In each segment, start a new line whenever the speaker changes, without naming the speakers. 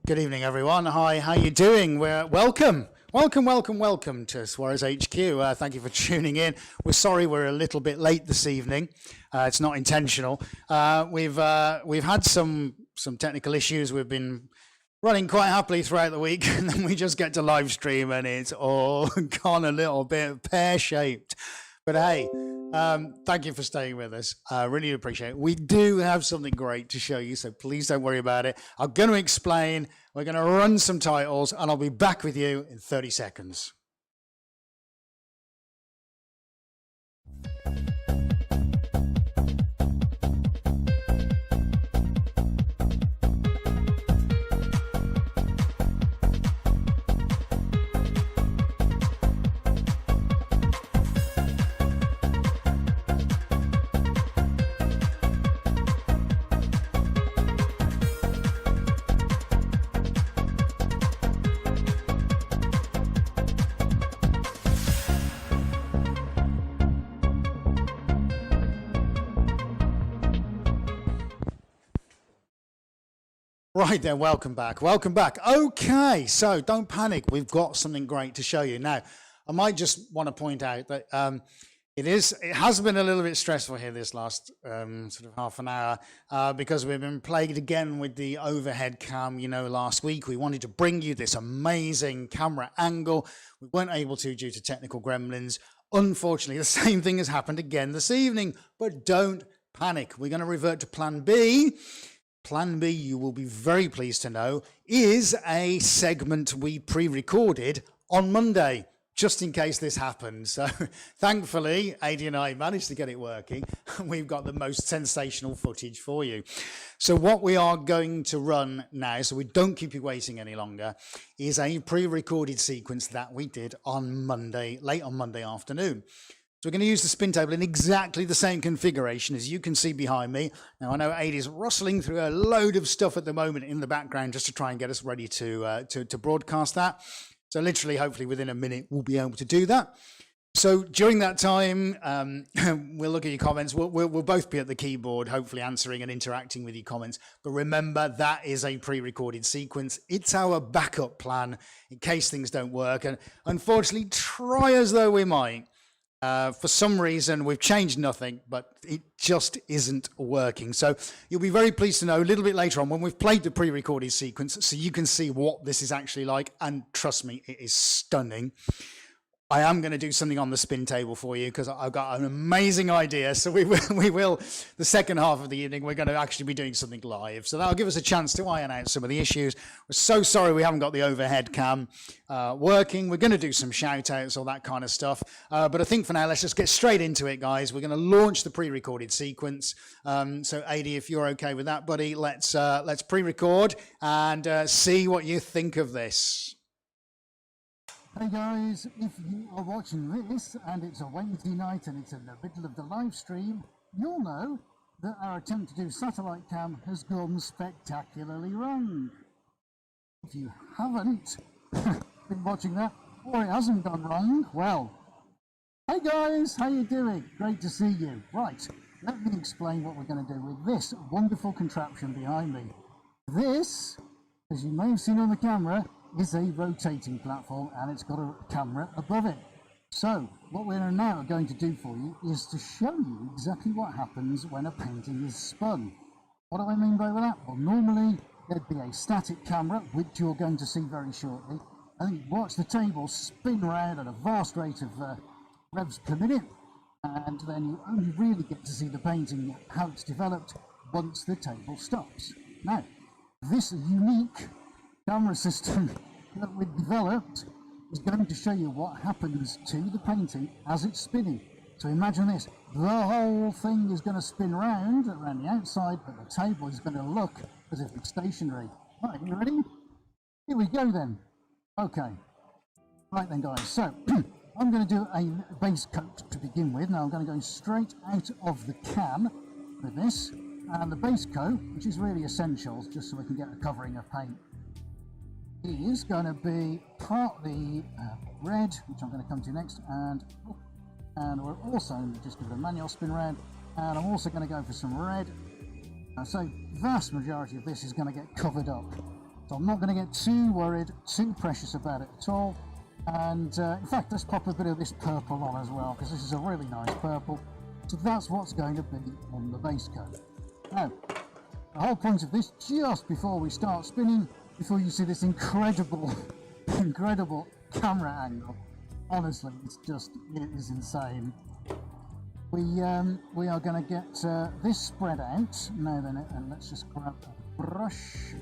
Good evening, everyone. Hi, how you doing? Welcome to Suarez HQ. Thank you for tuning in. We're sorry we're a little bit late this evening. It's not intentional. We've had some technical issues. We've been running quite happily throughout the week, and then we just get to live stream, and it's all gone a little bit pear-shaped. But hey, thank you for staying with us. I really appreciate it. We do have something great to show you, so please don't worry about it. I'm going to explain. We're going to run some titles, and I'll be back with you in 30 seconds. Right then, welcome back. Okay, so don't panic. We've got something great to show you. Now, I might just want to point out that it has been a little bit stressful here this last sort of half an hour because we've been plagued again with the overhead cam. You know, last week we wanted to bring you this amazing camera angle. We weren't able to due to technical gremlins. Unfortunately, the same thing has happened again this evening, but don't panic. We're going to revert to plan B. Plan B, you will be very pleased to know, is a segment we pre-recorded on Monday, just in case this happened. So thankfully, Adi and I managed to get it working, and we've got the most sensational footage for you. So what we are going to run now, so we don't keep you waiting any longer, is a pre-recorded sequence that we did on Monday, late on Monday afternoon. So we're going to use the spin table in exactly the same configuration as you can see behind me. Now, I know Adi's rustling through a load of stuff at the moment in the background just to try and get us ready to broadcast that. So literally, hopefully within a minute, we'll be able to do that. So during that time, we'll look at your comments. We'll both be at the keyboard, hopefully answering and interacting with your comments. But remember, that is a pre-recorded sequence. It's our backup plan in case things don't work. And unfortunately, try as though we might. For some reason, we've changed nothing, but it just isn't working. So you'll be very pleased to know a little bit later on when we've played the pre-recorded sequence so you can see what this is actually like. And trust me, it is stunning. I am going to do something on the spin table for you because I've got an amazing idea. So we will, the second half of the evening, we're going to actually be doing something live. So that'll give us a chance to iron out some of the issues. We're so sorry we haven't got the overhead cam working. We're going to do some shout outs, all that kind of stuff. But I think for now, let's just get straight into it, guys. We're going to launch the pre-recorded sequence. So Adi, if you're okay with that, buddy, let's pre-record and see what you think of this.
Hey guys, if you are watching this and it's a Wednesday night and it's in the middle of the live stream, you'll know that our attempt to do satellite cam has gone spectacularly wrong. If you haven't been watching that, or it hasn't gone wrong, well, hey guys, how you doing? Great to see you. Right, let me explain what we're going to do with this wonderful contraption behind me. This, as you may have seen on the camera, is a rotating platform and it's got a camera above it. So what we're now going to do for you is to show you exactly what happens when a painting is spun. What do I mean by that? Well, normally there'd be a static camera, which you're going to see very shortly, and you watch the table spin around at a vast rate of revs per minute, and then you only really get to see the painting, how it's developed, once the table stops. Now, this unique camera system that we've developed is going to show you what happens to the painting as it's spinning. So imagine this, the whole thing is going to spin around the outside, but the table is going to look as if it's stationary. Right, you ready? Here we go then. Okay. Right then guys, so I'm going to do a base coat to begin with. Now I'm going to go straight out of the can with this, and the base coat, which is really essential just so we can get a covering of paint, is going to be partly red, which I'm going to come to next, and we're also just give it a manual spin around, and I'm also going to go for some red. So vast majority of this is going to get covered up. So I'm not going to get too worried, too precious about it at all. And in fact, let's pop a bit of this purple on as well, because this is a really nice purple. So that's what's going to be on the base coat. Now, the whole point of this, just before we start spinning, before you see this incredible, incredible camera angle, honestly, it is insane. We are going to get this spread out. Now then, and let's just grab a brush.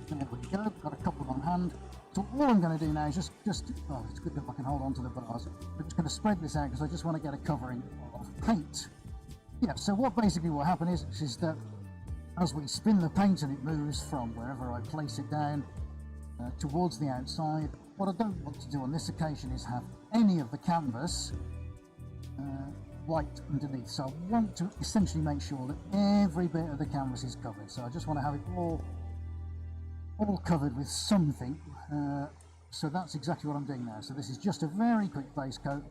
There we go, got a couple on hand. So all I'm going to do now is just oh, it's good if I can hold on to the bars. I'm just going to spread this out because I just want to get a covering of paint. Yeah, so what basically will happen is that as we spin the paint and it moves from wherever I place it down towards the outside, what I don't want to do on this occasion is have any of the canvas white underneath. So I want to essentially make sure that every bit of the canvas is covered. So I just want to have it all covered with something. So that's exactly what I'm doing now. So this is just a very quick base coat.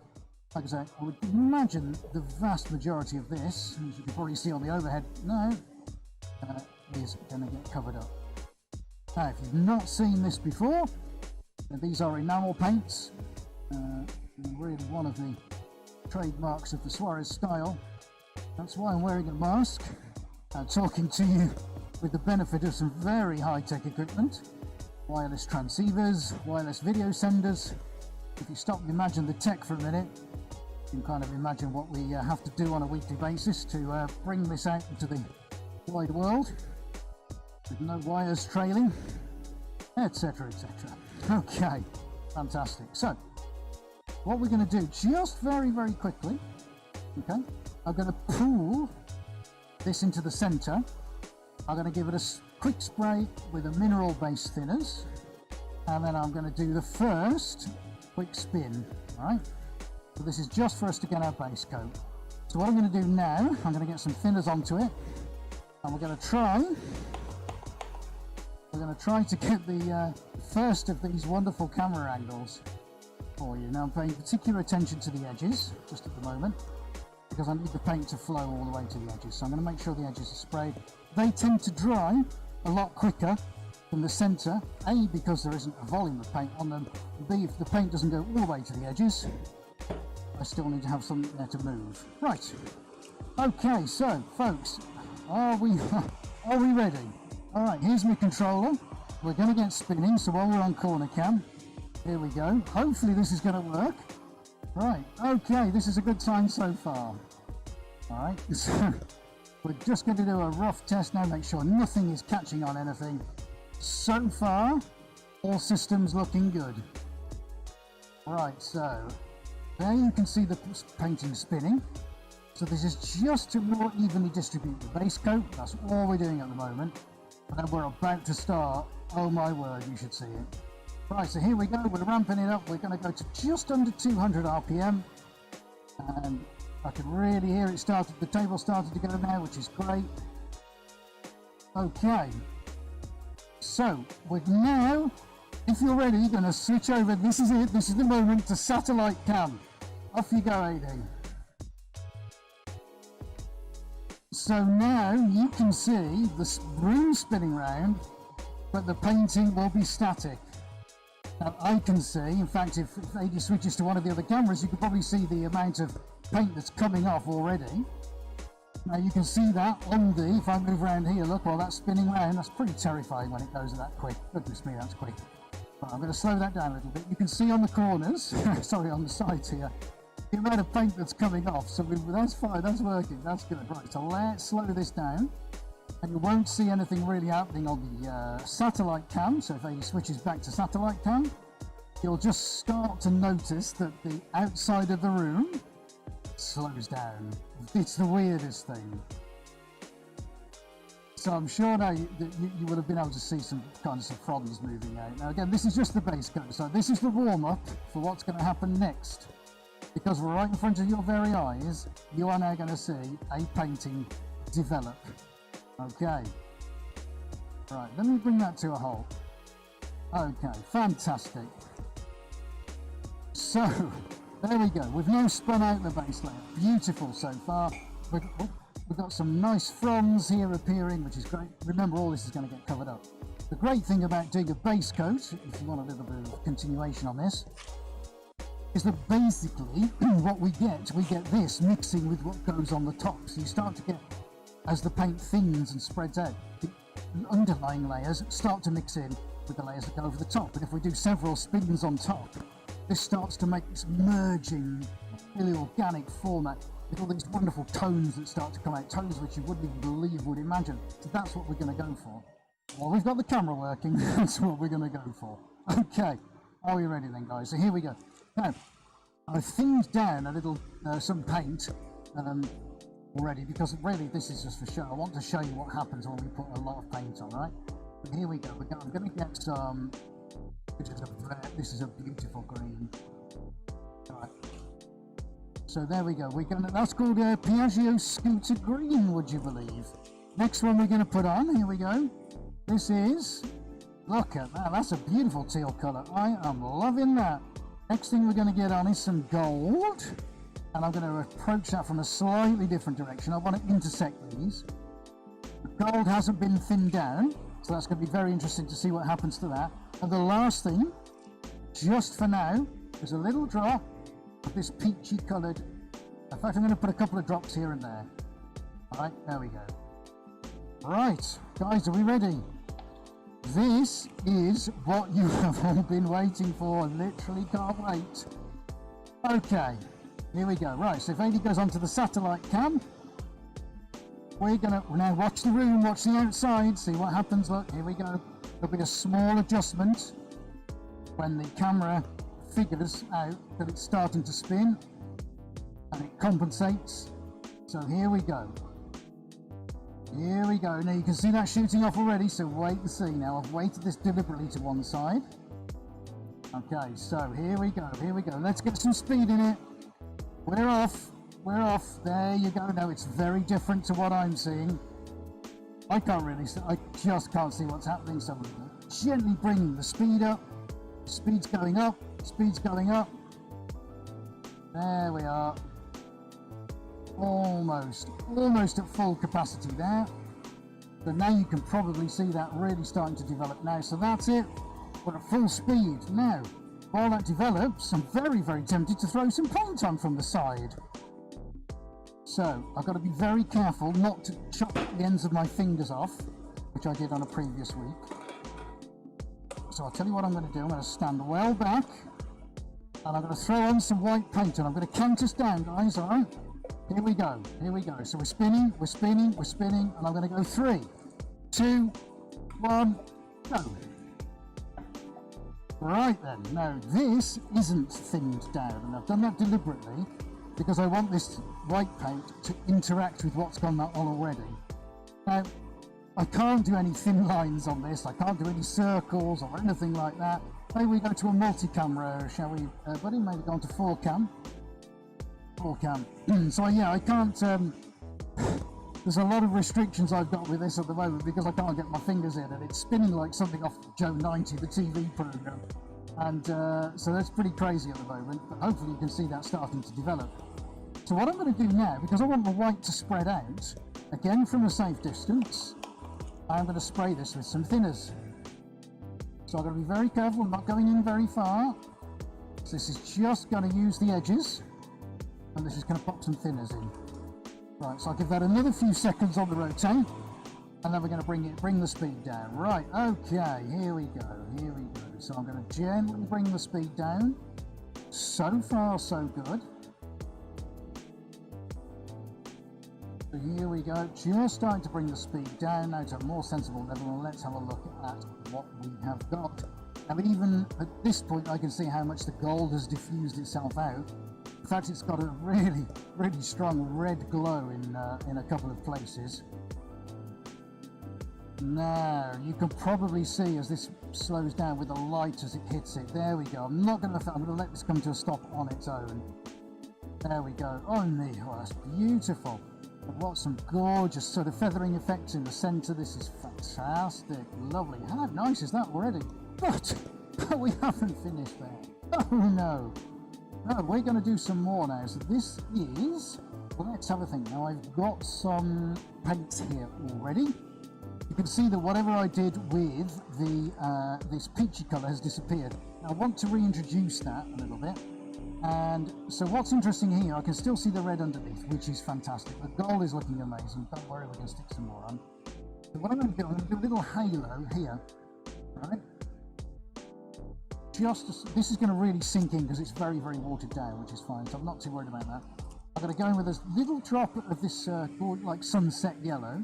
Like I say, I would imagine the vast majority of this, as you can probably see on the overhead now, is going to get covered up. Now, if you've not seen this before, these are enamel paints. Really one of the trademarks of the Suarez style. That's why I'm wearing a mask and talking to you with the benefit of some very high-tech equipment. Wireless transceivers, wireless video senders. If you stop and imagine the tech for a minute, you can kind of imagine what we have to do on a weekly basis to bring this out into the wide world with no wires trailing, etc, etc. Okay, fantastic. So what we're going to do, just very quickly, okay, I'm going to pull this into the center. I'm going to give it a quick spray with a mineral base thinners, and then I'm going to do the first quick spin. All right, so this is just for us to get our base coat. So what I'm going to do now, I'm going to get some thinners onto it, and we're going to try to get the first of these wonderful camera angles for you. Now I'm paying particular attention to the edges just at the moment, because I need the paint to flow all the way to the edges. So I'm going to make sure the edges are sprayed. They tend to dry a lot quicker than the center, A, because there isn't a volume of paint on them, B, if the paint doesn't go all the way to the edges, I still need to have something there to move. Right, okay, so folks, are we ready? All right, here's my controller. We're going to get spinning, so while we're on corner cam, here we go. Hopefully this is going to work. Right, okay, this is a good sign so far. All right, so we're just going to do a rough test now, make sure nothing is catching on anything. So far, all systems looking good. Right, so there you can see the painting spinning. So this is just to more evenly distribute the base coat. That's all we're doing at the moment. And then we're about to start. Oh my word, you should see it. Right, so here we go. We're ramping it up. We're going to go to just under 200 RPM. And I can really hear it started. The table started to go now, which is great. Okay. So we're now, if you're ready, going to switch over. This is it. This is the moment to satellite cam. Off you go, AD. So now you can see the room spinning round, but the painting will be static. Now I can see, in fact, if AD switches to one of the other cameras, you can probably see the amount of paint that's coming off already. Now you can see that on the, if I move around here, look, while that's spinning round, that's pretty terrifying when it goes that quick. Goodness me, that's quick. Right, I'm going to slow that down a little bit. You can see on the corners, sorry, on the sides here, the amount of paint that's coming off. So that's fine, that's working, that's good. Right, so let's slow this down. And you won't see anything really happening on the satellite cam. So if AD switches back to satellite cam, you'll just start to notice that the outside of the room slows down. It's the weirdest thing. So I'm sure now you would have been able to see some kinds of fronds moving out. Now again, this is just the base coat. So this is the warm-up for what's going to happen next. Because right in front of your very eyes, you are now going to see a painting develop. Okay. Right, let me bring that to a halt. Okay, fantastic. So, there we go. We've now spun out the base layer. Beautiful so far. We've got some nice fronds here appearing, which is great. Remember, all this is going to get covered up. The great thing about doing a base coat, if you want a little bit of continuation on this, is that basically what we get this mixing with what goes on the top. So you start to get, as the paint thins and spreads out, the underlying layers start to mix in with the layers that go over the top. But if we do several spins on top, this starts to make this merging, really organic format with all these wonderful tones that start to come out, tones which you wouldn't even believe, would imagine. So that's what we're going to go for. Well, we've got the camera working, that's what we're going to go for. Okay, are we ready then, guys? So here we go. Now, I've thinned down a little, some paint already, because really this is just for show. I want to show you what happens when we put a lot of paint on, right? But here we go. I'm going to get some, this is a beautiful green. All right. So there we go. That's called a Piaggio Scooter Green, would you believe? Next one we're going to put on, here we go. This is, look at that, that's a beautiful teal colour. I am loving that. Next thing we're going to get on is some gold, and I'm going to approach that from a slightly different direction. I want to intersect these. The gold hasn't been thinned down, so that's going to be very interesting to see what happens to that. And the last thing, just for now, is a little drop of this peachy coloured. In fact, I'm going to put a couple of drops here and there. All right, there we go. Right, guys, are we ready? This is what you have all been waiting for. Literally can't wait. Okay, here we go. Right, so if Amy goes onto the satellite cam, we're gonna now watch the room, watch the outside, see what happens. Look, here we go. There'll be a small adjustment when the camera figures out that it's starting to spin, and it compensates. So here we go. Here we go. Now you can see that shooting off already, so wait and see. Now I've weighted this deliberately to one side. Okay, so here we go, here we go. Let's get some speed in it. We're off, we're off. There you go. Now it's very different to what I'm seeing. I can't really see, I just can't see what's happening. So we're gently bringing the speed up. Speed's going up, speed's going up. There we are. Almost at full capacity there. So now you can probably see that really starting to develop now. So that's it. We're at full speed. Now, while that develops, I'm very, very tempted to throw some paint on from the side. So I've got to be very careful not to chop the ends of my fingers off, which I did on a previous week. So I'll tell you what I'm going to do. I'm going to stand well back, and I'm going to throw on some white paint, and I'm going to count us down, guys, all right? Here we go, here we go. So we're spinning, and I'm going to go 3, 2, 1, go. Right then, now this isn't thinned down, and I've done that deliberately because I want this white paint to interact with what's gone on already. Now, I can't do any thin lines on this, I can't do any circles or anything like that. Maybe we go to a multi-camera, shall we, buddy? Maybe go on to 4-cam. 4-cam. So yeah, I can't, there's a lot of restrictions I've got with this at the moment because I can't get my fingers in, and it's spinning like something off Joe 90, the TV program. And so that's pretty crazy at the moment, but hopefully you can see that starting to develop. So what I'm going to do now, because I want the white to spread out, again from a safe distance, I'm going to spray this with some thinners. So I've got to be very careful, I'm not going in very far. So this is just going to use the edges, and this is going to pop some thinners in. Right, so I'll give that another few seconds on the rotate, and then we're going to bring the speed down. Right, okay, here we go. So I'm going to gently bring the speed down. So far, so good. So here we go, just starting to bring the speed down now to a more sensible level, and let's have a look at what we have got. Now, even at this point, I can see how much the gold has diffused itself out. In fact, it's got a really, really strong red glow in a couple of places. Now, you can probably see as this slows down with the light as it hits it. There we go. I'm going to let this come to a stop on its own. There we go. Oh me, oh, that's beautiful. I've got some gorgeous sort of feathering effects in the centre. This is fantastic. Lovely. How nice is that already? But we haven't finished there. Oh no. No, we're going to do some more now. So this is, well, let's have a think. Now I've got some paints here already. you can see that whatever I did with the this peachy colour has disappeared. Now, I want to reintroduce that a little bit. And so what's interesting here, I can still see the red underneath, which is fantastic. The gold is looking amazing. Don't worry, we're going to stick some more on. So what I'm going to do, I'm going to do a little halo here, right? This is going to really sink in because it's very, very watered down, which is fine. So I'm not too worried about that. I'm going to go in with a little drop of this like sunset yellow.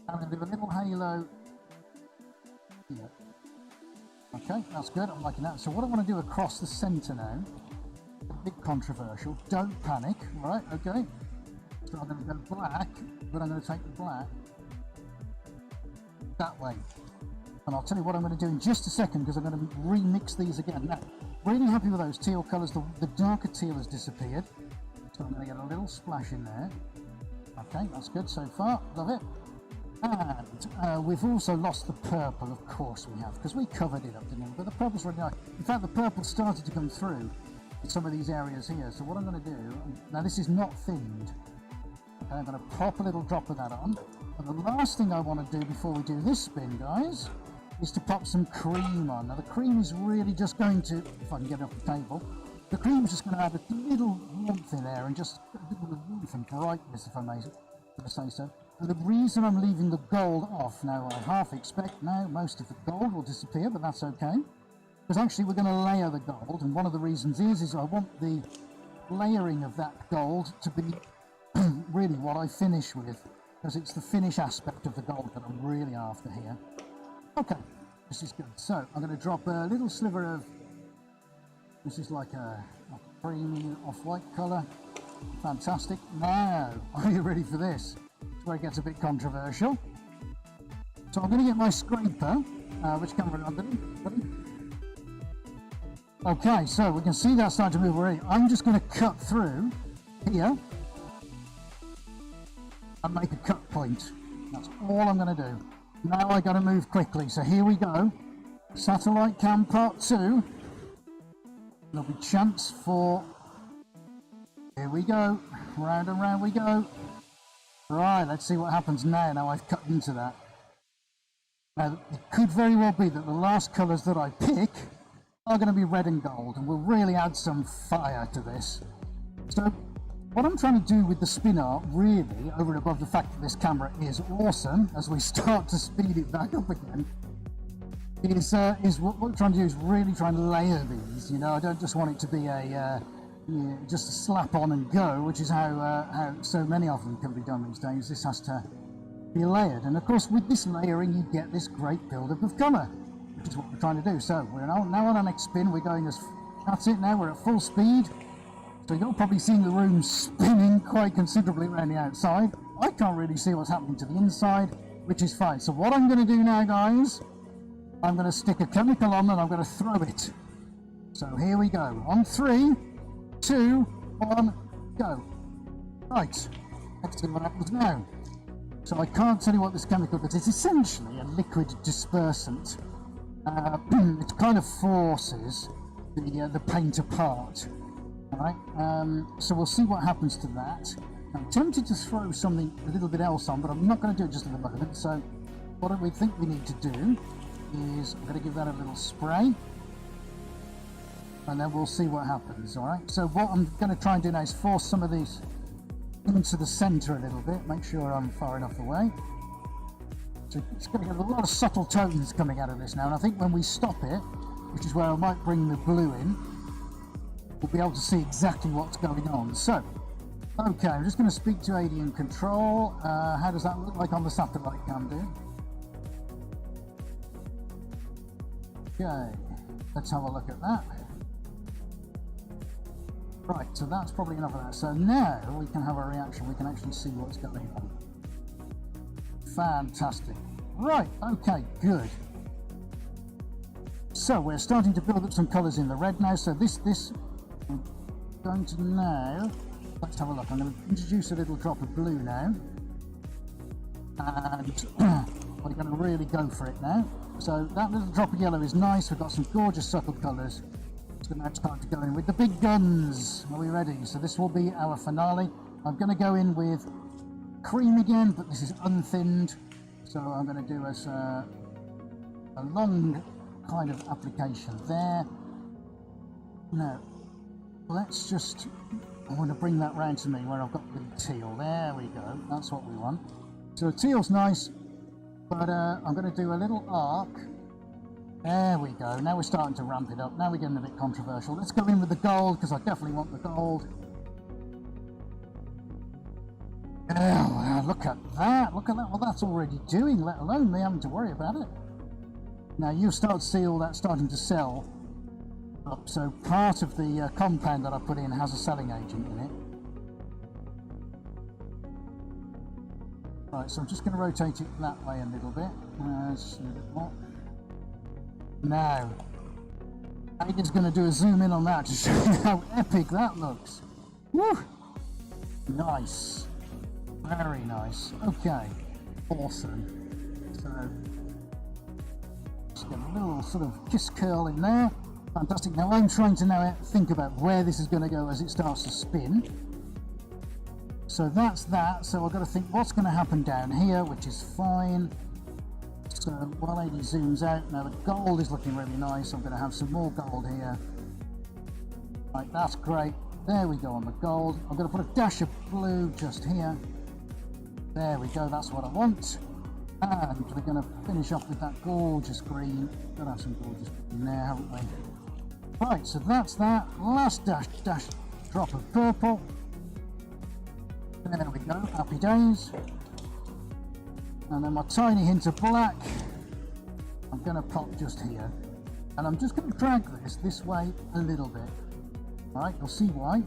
I'm going to do a little halo here. Okay, that's good. I'm liking that. So what I want to do across the centre now, a bit controversial. Don't panic, right? Okay. So I'm going to go black, but I'm going to take the black that way. And I'll tell you what I'm going to do in just a second because I'm going to remix these again. Now, really happy with those teal colours. The darker teal has disappeared. So I'm going to get a little splash in there. Okay, that's good so far. Love it. And we've also lost the purple, of course we have, because we covered it up, didn't we? But the purple's really nice. In fact, the purple started to come through in some of these areas here. So what I'm going to do, now this is not thinned. Okay, I'm going to pop a little drop of that on. And the last thing I want to do before we do this spin, guys, is to pop some cream on. Now the cream is really just going to, if I can get it off the table, the cream is just going to add a little warmth in there and just a bit of warmth and brightness, if I may say so. And the reason I'm leaving the gold off, now I half expect now most of the gold will disappear, but that's okay. Because actually we're going to layer the gold, and one of the reasons is I want the layering of that gold to be really what I finish with, because it's the finish aspect of the gold that I'm really after here. Okay, this is good. So I'm going to drop a little sliver of, this is like a creamy off-white colour. Fantastic. Now, are you ready for this? It's where it gets a bit controversial. So I'm going to get my scraper, which camera underneath. Ready? Okay, so we can see that starting to move already. I'm just going to cut through here and make a cut point. That's all I'm going to do. Now I got to move quickly. So here we go. Satellite cam part 2. There'll be chance for. Here we go. Round and round we go. Right, let's see what happens now. Now I've cut into that. Now it could very well be that the last colours that I pick are going to be red and gold, and we'll really add some fire to this. So what I'm trying to do with the spin art, really, over and above the fact that this camera is awesome, as we start to speed it back up again, is what we're trying to do is really try and layer these. You know, I don't just want it to be a just a slap on and go, which is how so many of them can be done these days. This has to be layered, and of course with this layering you get this great build-up of colour, which is what we're trying to do. So we're now on our next spin. We're going as, that's it now, we're at full speed. So you're probably seeing the room spinning quite considerably around the outside. I can't really see what's happening to the inside, which is fine. So what I'm going to do now, guys, I'm going to stick a chemical on and I'm going to throw it. So here we go. On 3, 2, 1, go. Right, let's see what happens now. So I can't tell you what this chemical does. It's essentially a liquid dispersant. It kind of forces the paint apart. Alright, so we'll see what happens to that. I'm tempted to throw something a little bit else on, but I'm not going to do it just at the moment. So what we think we need to do is I'm going to give that a little spray, and then we'll see what happens. Alright, so what I'm going to try and do now is force some of these into the centre a little bit, make sure I'm far enough away. So it's going to get a lot of subtle tones coming out of this now, and I think when we stop it, which is where I might bring the blue in, we'll be able to see exactly what's going on. So, okay, I'm just going to speak to AD and control. How does that look like on the satellite cam, dude? Okay, let's have a look at that. Right, so that's probably enough of that. So now we can have a reaction. We can actually see what's going on. Fantastic. Right, okay, good. So we're starting to build up some colours in the red now. So this I'm going to now, let's have a look. I'm going to introduce a little drop of blue now, and we're going to really go for it now. So that little drop of yellow is nice. We've got some gorgeous subtle colours. So now it's time to go in with the big guns. Are we ready? So this will be our finale. I'm going to go in with cream again, but this is unthinned. So I'm going to do a long kind of application there. Now, let's just, I want to bring that round to me where I've got the teal. There we go, that's what we want. So the teal's nice, but I'm going to do a little arc. There we go, now we're starting to ramp it up. Now we're getting a bit controversial. Let's go in with the gold, because I definitely want the gold. Oh, look at that, well that's already doing, let alone me having to worry about it. Now you'll start to see all that starting to sell up. So part of the compound that I put in has a selling agent in it. Right, so I'm just going to rotate it that way a little bit. Just a bit more. Now, Aiden's going to do a zoom in on that to show you how epic that looks. Woo! Nice. Very nice. Okay. Awesome. So, just get a little sort of kiss curl in there. Fantastic. Now I'm trying to now think about where this is going to go as it starts to spin. So that's that. So I've got to think what's going to happen down here, which is fine. So while AD zooms out, now the gold is looking really nice. I'm going to have some more gold here. Right, that's great. There we go on the gold. I'm going to put a dash of blue just here. There we go, that's what I want. And we're going to finish off with that gorgeous green. Got to have some gorgeous green there, haven't we? Right, so that's that. Last dash drop of purple. There we go, happy days. And then my tiny hint of black, I'm going to pop just here. And I'm just going to drag this way a little bit. All right, you'll see why.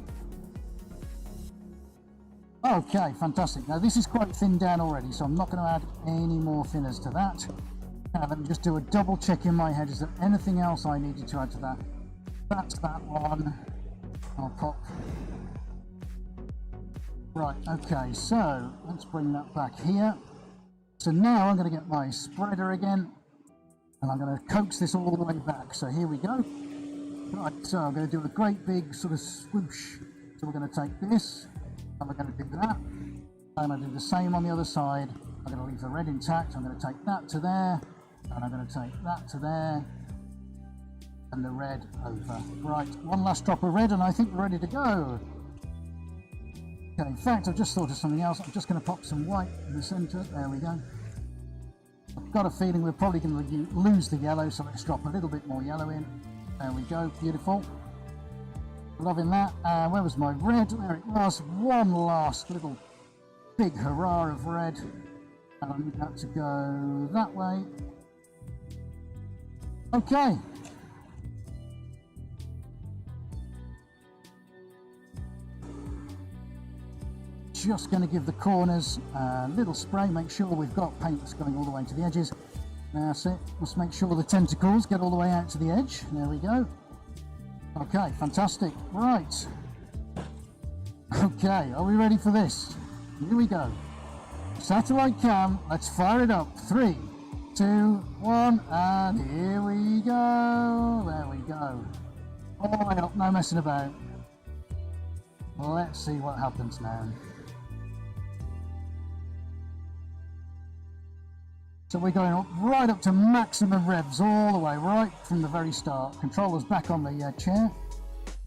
Okay, fantastic. Now this is quite thinned down already, so I'm not going to add any more thinners to that. Now let me just do a double check in my head. Is there anything else I needed to add to that? That's that one. I'll pop. Right, okay, so let's bring that back here. So now I'm going to get my spreader again, and I'm going to coax this all the way back. So here we go. Right, so I'm going to do a great big sort of swoosh. So we're going to take this, and we're going to do that. I'm going to do the same on the other side. I'm going to leave the red intact. I'm going to take that to there, and I'm going to take that to there, and the red over. Right, one last drop of red, and I think we're ready to go. Okay, in fact, I've just thought of something else. I'm just going to pop some white in the centre. There we go. I've got a feeling we're probably going to lose the yellow, so let's drop a little bit more yellow in. There we go, beautiful. Loving that. Where was my red? There it was. One last little big hurrah of red. And I need that to go that way. Okay. Just going to give the corners a little spray, make sure we've got paint that's going all the way to the edges. That's it. Let's make sure the tentacles get all the way out to the edge. There we go. Okay, fantastic. Right. Okay, are we ready for this? Here we go. Satellite cam, let's fire it up. 3, 2, 1, and here we go. There we go. All the way up, no messing about. Let's see what happens now. So we're going up, right up to maximum revs all the way, right from the very start. Controller's back on the chair.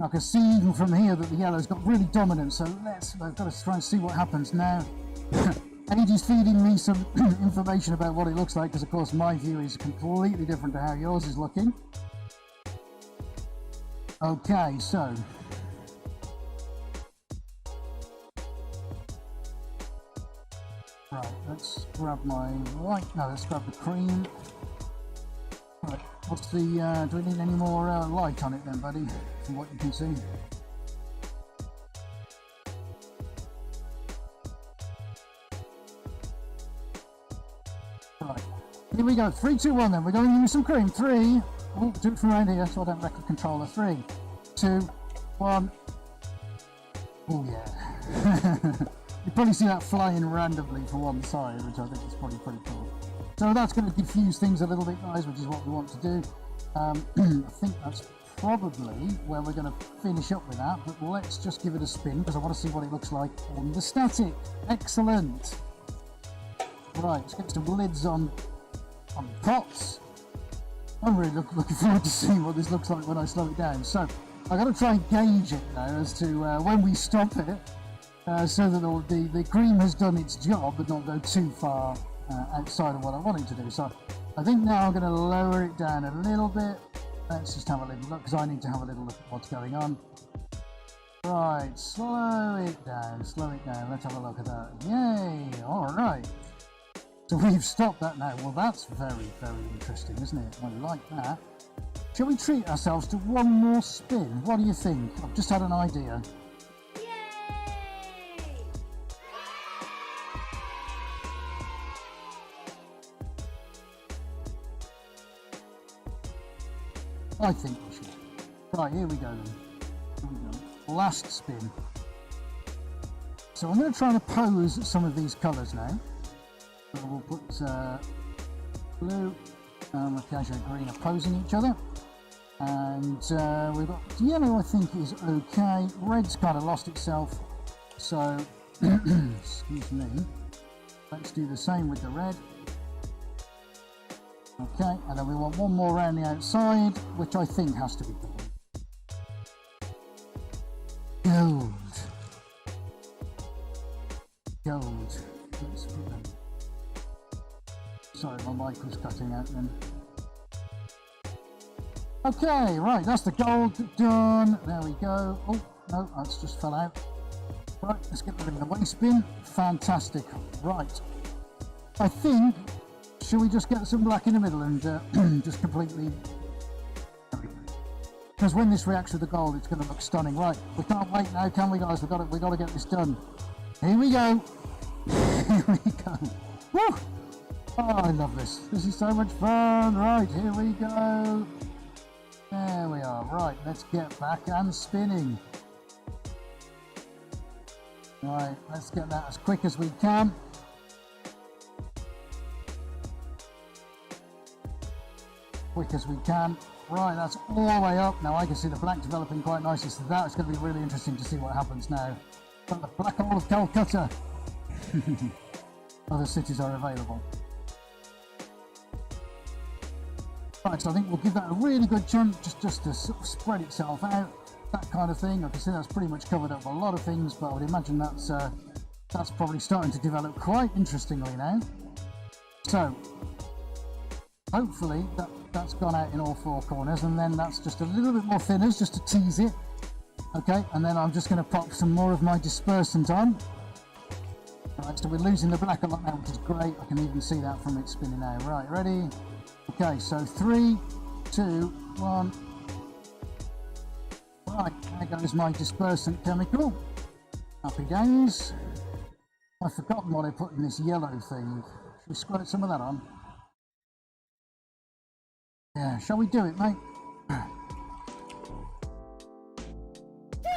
I can see even from here that the yellow's got really dominant, so I've got to try and see what happens now. Andy's feeding me some information about what it looks like, because of course my view is completely different to how yours is looking. Okay, so right, let's grab my white. No, let's grab the cream. Right, what's the? Do we need any more light on it then, buddy? From what you can see. Right, here we go. 3, 2, 1. Then we're going to use some cream. 3. Oh, do it from around here so I don't wreck the controller. 3, 2, 1. Oh yeah. You probably see that flying randomly from one side, which I think is probably pretty cool. So that's going to diffuse things a little bit, guys, which is what we want to do. I think that's probably where we're going to finish up with that, but let's just give it a spin because I want to see what it looks like on the static. Excellent. Right, let's get some lids on pots. I'm really looking forward to seeing what this looks like when I slow it down. So I've got to try and gauge it now as to when we stop it, so that the cream has done its job but not go too far outside of what I want it to do. So I think now I'm going to lower it down a little bit. Let's just have a little look, because I need to have a little look at what's going on. Right, slow it down, let's have a look at that. Yay, alright. So we've stopped that now. Well, that's very, very interesting, isn't it? I like that. Shall we treat ourselves to one more spin? What do you think? I've just had an idea.
Yay!
I think we should. Right, here we go then. Here we go. Last spin. So I'm going to try and oppose some of these colours now. So we'll put blue and occasionally green opposing each other. And we've got yellow, I think is okay. Red's kind of lost itself. So, excuse me. Let's do the same with the red. Okay, and then we want one more around the outside, which I think has to be gold. Gold. Gold. Let's put them. Sorry, my mic was cutting out then. Okay, right, that's the gold done. There we go. Oh, no, that's just fell out. Right, let's get rid of the waste bin. Fantastic. Right. I think, should we just get some black in the middle and just completely... Because when this reacts with the gold, it's going to look stunning. Right, we can't wait now, can we, guys? We've got to get this done. Here we go. Here we go. Woo! Oh, I love this. This is so much fun. Right, here we go. There we are. Right, let's get back and spinning. Right, let's get that as quick as we can. Quick as we can. Right, that's all the way up. Now I can see the black developing quite nicely, so that's going to be really interesting to see what happens now. Got the black hole of Calcutta. Other cities are available. Right, so I think we'll give that a really good chunk, just to sort of spread itself out, that kind of thing. I can see that's pretty much covered up a lot of things, but I would imagine that's probably starting to develop quite interestingly now. So hopefully that's gone out in all four corners, and then that's just a little bit more thinners just to tease it. Okay, and then I'm just going to pop some more of my dispersant on. Right, so we're losing the black a lot now, which is great. I can even see that from it spinning now. Right, ready? Okay, so 3, 2, 1. Right, there goes my dispersant chemical. Happy days. I've forgotten what I put in this yellow thing. Should we squirt some of that on? Yeah, shall we do it, mate?
Do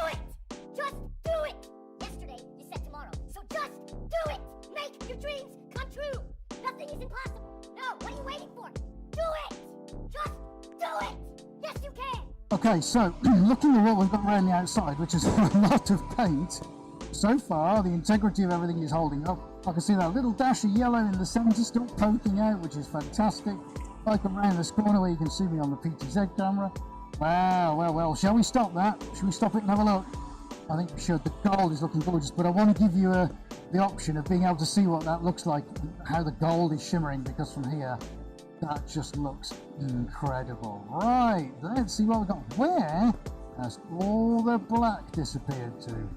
it! Just do it! Yesterday, you said tomorrow. So just do it! Make your dreams come true! Nothing is impossible! No, what are you waiting for? Do it! Just do it! Yes, you can!
Okay, so looking at what we've got around the outside, which is a lot of paint, so far the integrity of everything is holding up. I can see that little dash of yellow in the centre still poking out, which is fantastic. Like around this corner where you can see me on the PTZ camera. Wow, well, shall we stop that? Shall we stop it and have a look? I think we should. The gold is looking gorgeous, but I want to give you the option of being able to see what that looks like, how the gold is shimmering, because from here, that just looks incredible. Right, let's see what we've got. Where has all the black disappeared to?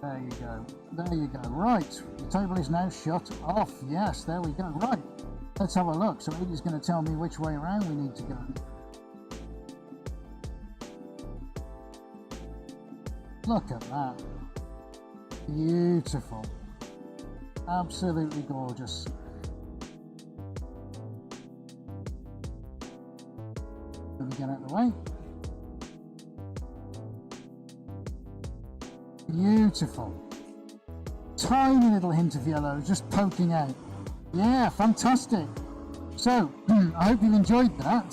There you go. There you go. Right, the table is now shut off. Yes, there we go. Right, let's have a look. So Edie's going to tell me which way around we need to go. Look at that. Beautiful. Absolutely gorgeous. Let me get out of the way. Beautiful. Tiny little hint of yellow just poking out. Yeah, fantastic. So, I hope you've enjoyed that.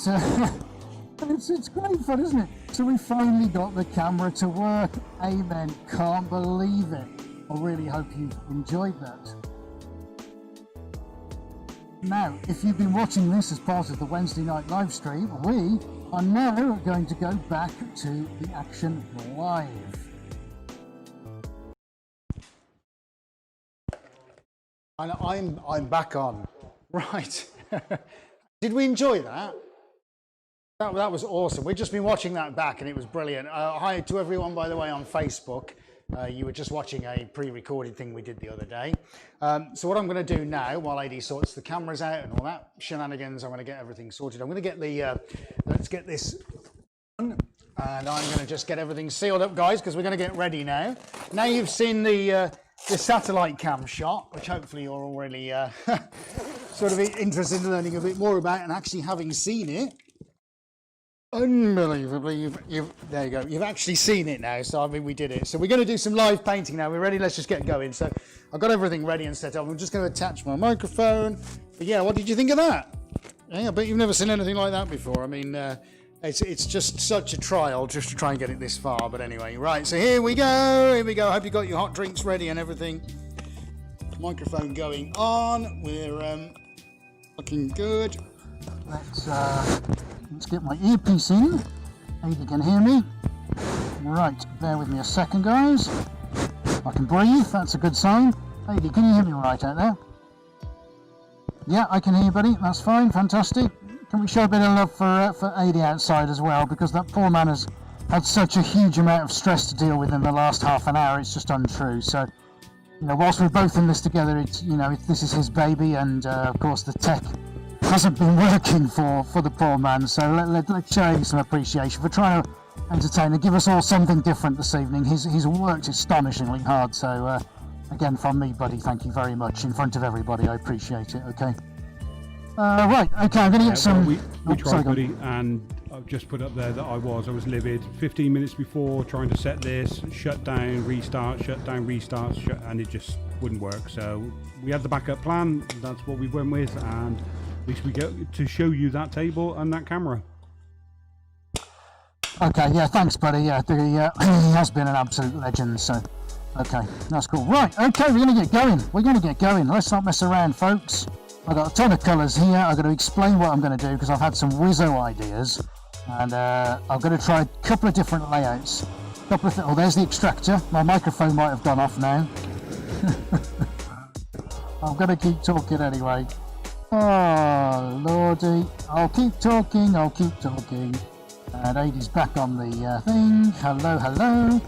It's great fun, isn't it? So we finally got the camera to work. Amen. Can't believe it. I really hope you've enjoyed that. Now, if you've been watching this as part of the Wednesday night live stream, we are now going to go back to the action live.
And I'm back on. Right. Did we enjoy that? That was awesome. We've just been watching that back and it was brilliant. Hi to everyone, by the way, on Facebook. You were just watching a pre-recorded thing we did the other day. So what I'm going to do now, while AD sorts the cameras out and all that shenanigans, I'm going to get everything sorted. I'm going to get the, let's get this on. And I'm going to just get everything sealed up, guys, because we're going to get ready now. Now you've seen the satellite cam shot, which hopefully you're already sort of interested in learning a bit more about, and actually having seen it, unbelievably, there you go, you've actually seen it now. So I mean, we did it. So we're going to do some live painting now. We're ready. Let's just get going. So I've got everything ready and set up. I'm just going to attach my microphone. But yeah, what did you think of that? Yeah, I bet you've never seen anything like that before. I mean, it's just such a trial just to try and get it this far. But anyway, right, so here we go. Here we go. I hope you got your hot drinks ready and everything. Microphone going on. We're looking good.
Let's get my earpiece in. Ada can hear me. Right, bear with me a second, guys. I can breathe, that's a good sign. Ada, can you hear me all right out there? Yeah, I can hear you, buddy. That's fine, fantastic. Can we show a bit of love for Ada outside as well? Because that poor man has had such a huge amount of stress to deal with in the last half an hour. It's just untrue. So, you know, whilst we're both in this together, this is his baby, and of course the tech hasn't been working for the poor man, so let's show him some appreciation for trying to entertain and give us all something different this evening. He's worked astonishingly hard, so again from me, buddy, thank you very much in front of everybody. I appreciate it. Okay. Right. Okay. I'm going to get some.
We tried, buddy, and I've just put up there that I was livid. 15 minutes before trying to set this, shut down, restart, shut down, restart, and it just wouldn't work. So we had the backup plan. That's what we went with, and at least we get to show you that table and that camera.
Okay, yeah, thanks, buddy. Yeah, he has been an absolute legend, so, okay, that's cool. Right, okay, we're going to get going. Let's not mess around, folks. I've got a ton of colours here. I've got to explain what I'm going to do because I've had some whizzo ideas, and I'm going to try a couple of different layouts. Oh, there's the extractor. My microphone might have gone off now. I'm going to keep talking anyway. Oh, lordy. I'll keep talking. And Adie's back on the thing. Hello.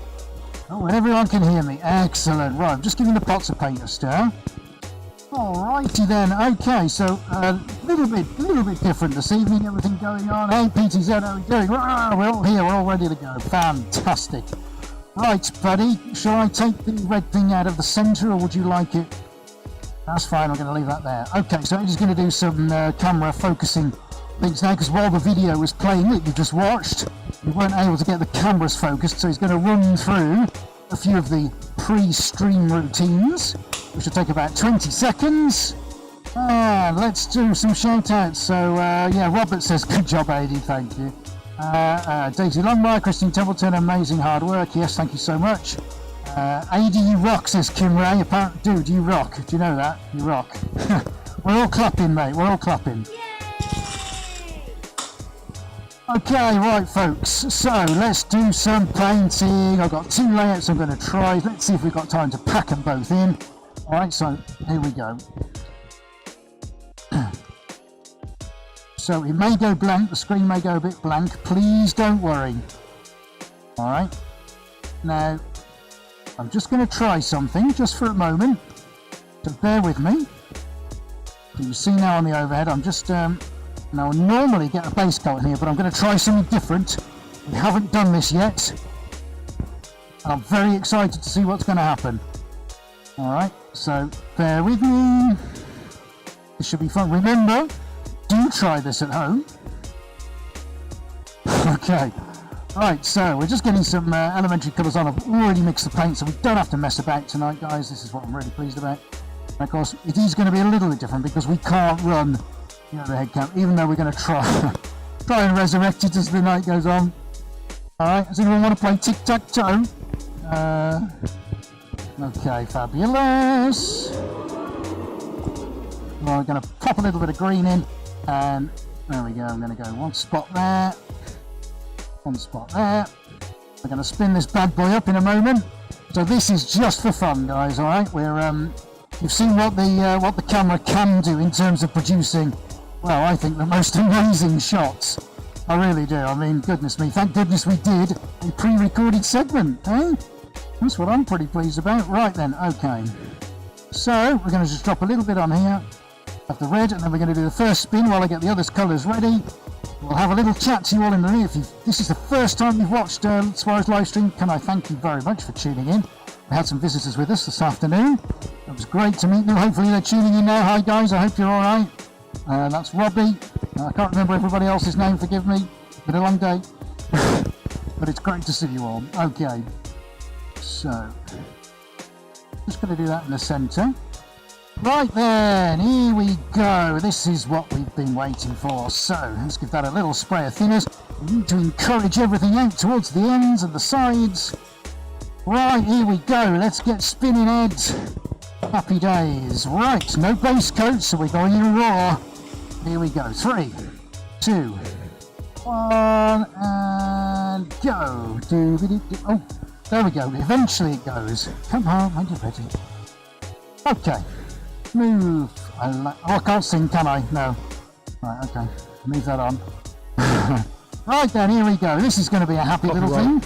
Oh, and everyone can hear me. Excellent. Right, I'm just giving the pots of paint a stir. Alrighty then. Okay, so a little bit different this evening. Everything going on. Hey, PTZ, how are we doing? We're all here. We're all ready to go. Fantastic. Right, buddy. Shall I take the red thing out of the centre, or would you like it? That's fine, I'm going to leave that there. Okay, so I'm just going to do some camera focusing things now, because while the video was playing that you just watched, we weren't able to get the cameras focused, so he's going to run through a few of the pre-stream routines, which will take about 20 seconds. And let's do some shout-outs. So, yeah, Robert says, good job, AD, thank you. Daisy Longmire, Christine Templeton, amazing hard work. Yes, thank you so much. AD, you rock, says Kim Ray. Dude, you rock. Do you know that? You rock. We're all clapping, mate. We're all clapping.
Yay!
Okay, right, folks. So let's do some painting. I've got 2 layouts I'm going to try. Let's see if we've got time to pack them both in. All right, so here we go. So it may go blank. The screen may go a bit blank. Please don't worry. All right. Now, I'm just going to try something just for a moment, so bear with me. So you see now on the overhead, I'm just, now I normally get a base coat in here, but I'm going to try something different. We haven't done this yet, and I'm very excited to see what's going to happen. Alright, so bear with me. This should be fun. Remember, do try this at home. Okay. Right, so we're just getting some elementary colours on. I've already mixed the paint, so we don't have to mess about tonight, guys. This is what I'm really pleased about. And of course, it is going to be a little bit different because we can't run the overhead cam, even though we're going to try and resurrect it as the night goes on. Alright, does anyone want to play tic-tac-toe? Okay, fabulous. Well, we're going to pop a little bit of green in, and there we go. I'm going to go one spot there, one spot there. We're going to spin this bad boy up in a moment. So this is just for fun, guys. All right, you've seen what the camera can do in terms of producing, well, I think the most amazing shots. I really do. I mean, goodness me, thank goodness we did a pre-recorded segment, eh? That's what I'm pretty pleased about. Right then, okay. So we're going to just drop a little bit on here of the red, and then we're going to do the first spin while I get the other colours ready. We'll have a little chat to you all in the If this is the first time you've watched Suarez live stream, can I thank you very much for tuning in. We had some visitors with us this afternoon. It was great to meet them. Hopefully they're tuning in now. Hi guys, I hope you're all right. That's Robbie. I can't remember everybody else's name, forgive me. Been a long day. But it's great to see you all. Okay. So, just going to do that in the centre. Right then, here we go. This is what we've been waiting for. So, let's give that a little spray of thinners. We need to encourage everything out towards the ends and the sides. Right, here we go. Let's get spinning, Ed. Happy days. Right, no base coat, so we're going in raw. Here we go. 3, 2, 1, and go. Oh, there we go. Eventually it goes. Come on, when you're ready. Okay. Move. I can't sing, can I? No. Right, okay. Move that on. Right then, here we go. This is going to be a happy little thing.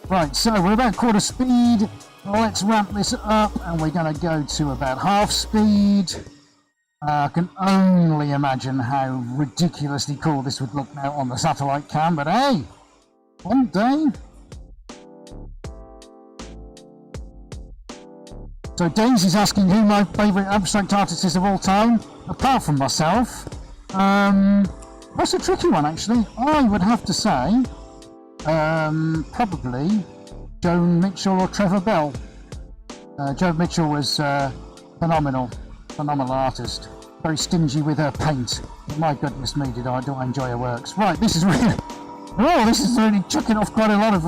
Right, so we're about quarter speed. Let's ramp this up, and we're going to go to about half speed. I can only imagine how ridiculously cool this would look now on the satellite cam, but hey, one day. So Daisy's asking who my favourite abstract artist is of all time, apart from myself. That's a tricky one, actually. I would have to say, probably Joan Mitchell or Trevor Bell. Joan Mitchell was phenomenal artist. Very stingy with her paint. But my goodness me, do I enjoy her works. Right, this is really chucking off quite a lot of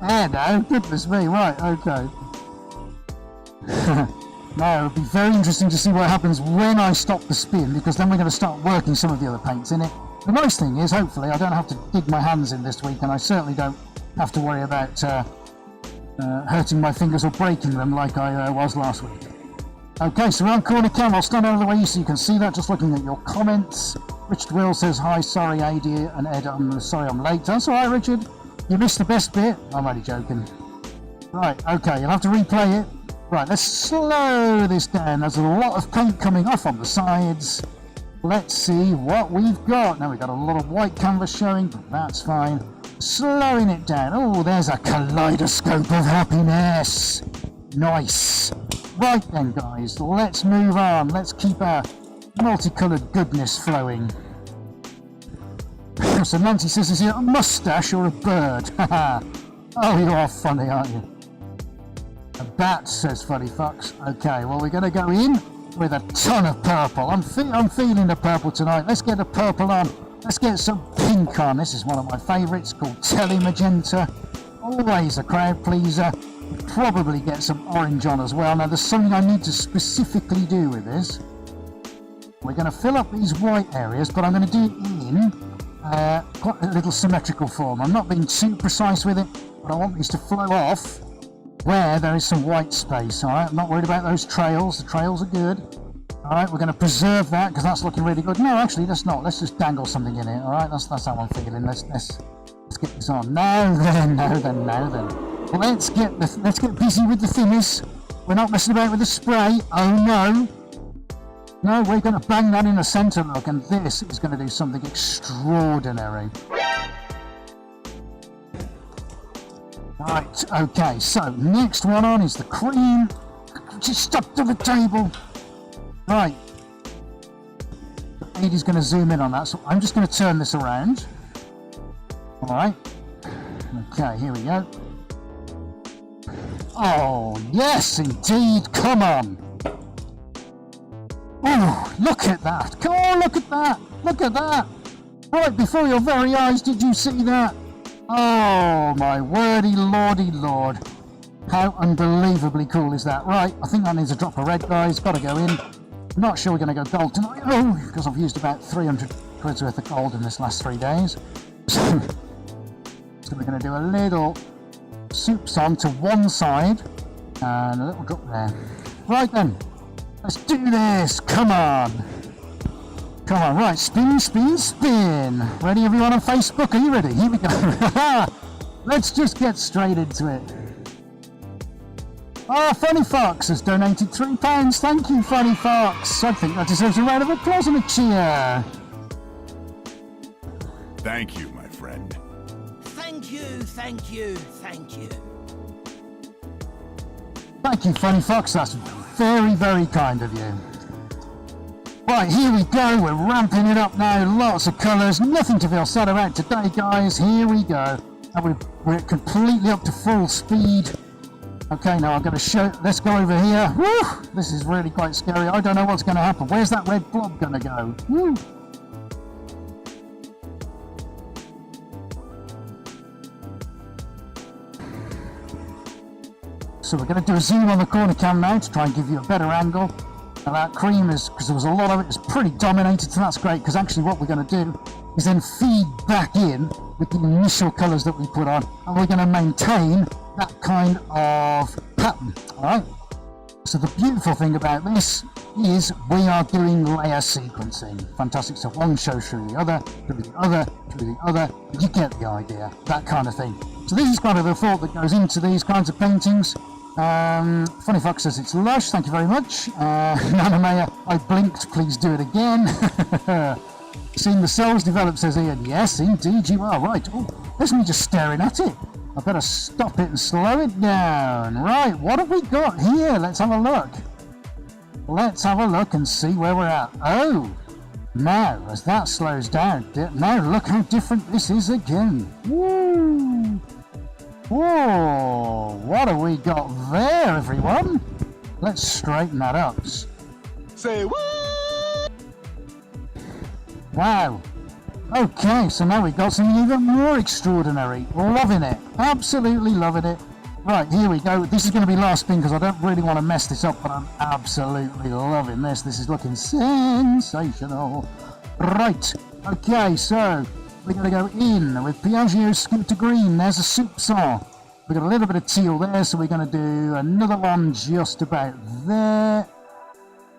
air now. Goodness me, right, okay. Now, it'll be very interesting to see what happens when I stop the spin, because then we're going to start working some of the other paints in it. The nice thing is, hopefully, I don't have to dig my hands in this week, and I certainly don't have to worry about hurting my fingers or breaking them like I was last week. Okay, so we're on corner cam. I'll stand out of the way so you can see that, just looking at your comments. Richard Will says, hi, sorry, AD and Ed, I'm sorry I'm late. That's all right, Richard. You missed the best bit. I'm only joking. Right, okay, you'll have to replay it. Right, let's slow this down. There's a lot of paint coming off on the sides. Let's see what we've got. Now we've got a lot of white canvas showing, but that's fine. Slowing it down. Oh, there's a kaleidoscope of happiness. Nice. Right then, guys, let's move on. Let's keep our multicoloured goodness flowing. So Nancy says, is it a mustache or a bird? Oh, you are funny, aren't you? A bat, says Funny Fox. Okay, well, we're going to go in with a ton of purple. I'm feeling the purple tonight. Let's get the purple on. Let's get some pink on. This is one of my favourites, called Telly Magenta. Always a crowd pleaser. Probably get some orange on as well. Now, there's something I need to specifically do with this. We're going to fill up these white areas, but I'm going to do it in quite a little symmetrical form. I'm not being too precise with it, but I want these to flow off where there is some white space. All right, I'm not worried about those trails. The trails are good. All right, we're going to preserve that because that's looking really good. No, actually, let's not. Let's just dangle something in it. All right, that's how I'm feeling. Let's get this on. Now then. Well, let's get busy with the thinners. We're not messing about with the spray. Oh no. No, we're going to bang that in the centre, look, and this is going to do something extraordinary. Right, okay, so next one on is the cream. Just stuck to the table. Right. Edie's going to zoom in on that, so I'm just going to turn this around. Alright. Okay, here we go. Oh, yes, indeed, come on. Oh, look at that. Come on, look at that. Look at that. Right before your very eyes, did you see that? Oh, my wordy lordy lord. How unbelievably cool is that? Right, I think that needs a drop of red, guys. Got to go in. Not sure we're going to go gold tonight. Oh, because I've used about 300 quid's worth of gold in this last 3 days. So we're going to do a little soups on to one side and a little drop there. Right then, let's do this. Come on. Come on, right, spin, spin, spin. Ready, everyone on Facebook? Are you ready? Here we go. Let's just get straight into it. Oh, Funny Fox has donated £3. Thank you, Funny Fox. I think that deserves a round of applause and a cheer.
Thank you, my friend.
Thank you, thank you, thank you.
Thank you, Funny Fox. That's very, very kind of you. Right, here we go. We're ramping it up now. Lots of colours. Nothing to feel sad about today, guys. Here we go. And we're completely up to full speed. Okay, now I'm going to show. Let's go over here. Woo! This is really quite scary. I don't know what's going to happen. Where's that red blob going to go? Woo! So we're going to do a zoom on the corner cam now to try and give you a better angle. And that cream is, because there was a lot of it, it's pretty dominated, so that's great, because actually what we're going to do is then feed back in with the initial colours that we put on, and we're going to maintain that kind of pattern, alright? So the beautiful thing about this is we are doing layer sequencing. Fantastic. So one shows through the other, through the other, through the other. You get the idea, that kind of thing. So this is kind of the thought that goes into these kinds of paintings. Funny Fox says it's lush, thank you very much. Nanamaya, I blinked, please do it again. Seeing the cells develop, says Ian. Yes, indeed you are. Right. Oh, there's me just staring at it. I better stop it and slow it down. Right, what have we got here? Let's have a look. Let's have a look and see where we're at. Oh, now, as that slows down, now look how different this is again. Woo! Whoa, what have we got there, everyone? Let's straighten that up.
Say what?
Wow. Okay, so now we've got something even more extraordinary. Loving it. Absolutely loving it. Right, here we go. This is going to be last spin because I don't really want to mess this up, but I'm absolutely loving this. This is looking sensational. Right, okay, so we're going to go in with Piaggio Scooter Green. There's a soupçon. We've got a little bit of teal there, so we're going to do another one just about there.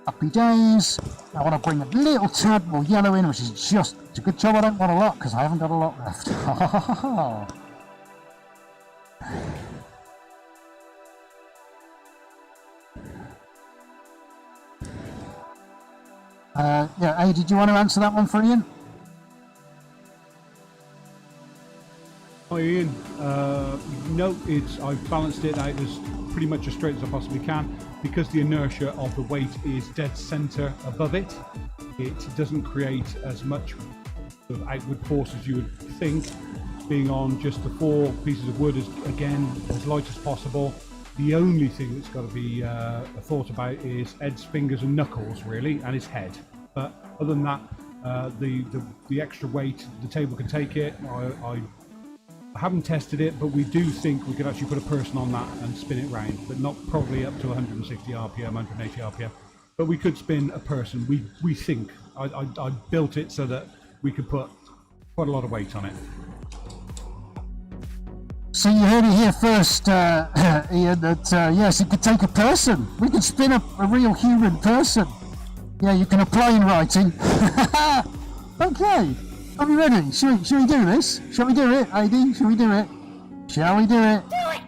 Happy days. I want to bring a little tad more yellow in, which is just, it's a good job I don't want a lot because I haven't got a lot left. Yeah, hey, did you want to answer that one for Ian?
Hi Ian, no, I've balanced it out as pretty much as straight as I possibly can because the inertia of the weight is dead center above it. It doesn't create as much sort of outward force as you would think. Being on just the 4 pieces of wood is, again, as light as possible. The only thing that's got to be thought about is Ed's fingers and knuckles, really, and his head. But other than that, the extra weight, the table can take it. I haven't tested it, but we do think we could actually put a person on that and spin it round, but not probably up to 160 RPM, 180 RPM. But we could spin a person. We think. I built it so that we could put quite a lot of weight on it.
So you heard it here first, Ian, that yes, it could take a person. We could spin a real human person. Yeah, you can apply in writing. Okay, are we ready? Shall we do this? Shall we do it, AD? Shall we do it? Shall we do it?
Do it!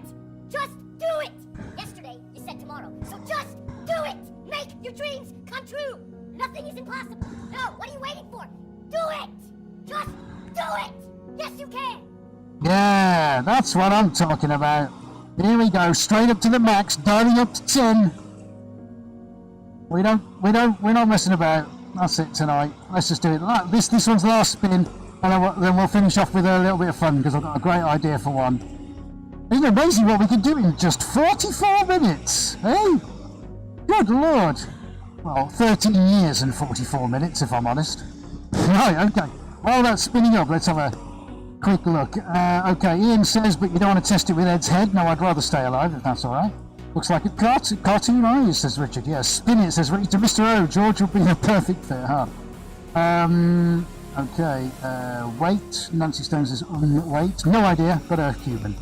Just do it! Yesterday, you said tomorrow. So just do it! Make your dreams come true! Nothing is impossible. No, what are you waiting for? Do it! Just do it! Yes, you can!
Yeah, that's what I'm talking about. Here we go, straight up to the max, dialing up to 10. We're not messing about. That's it tonight. Let's just do it. This one's the last spin, and then we'll finish off with a little bit of fun because I've got a great idea for one. Isn't it amazing what we can do in just 44 minutes? Hey, good lord. Well, 13 years and 44 minutes, if I'm honest. Right, okay. While that's spinning up, let's have a quick look. Okay, Ian says, but you don't want to test it with Ed's head. No, I'd rather stay alive if that's all right. Looks like a cartoon eyes, says Richard. Yeah, spin it, says Richard. To Mr. O, George would be a perfect fit, huh? Okay, wait. Nancy Stone says, wait. No idea, but a Cuban.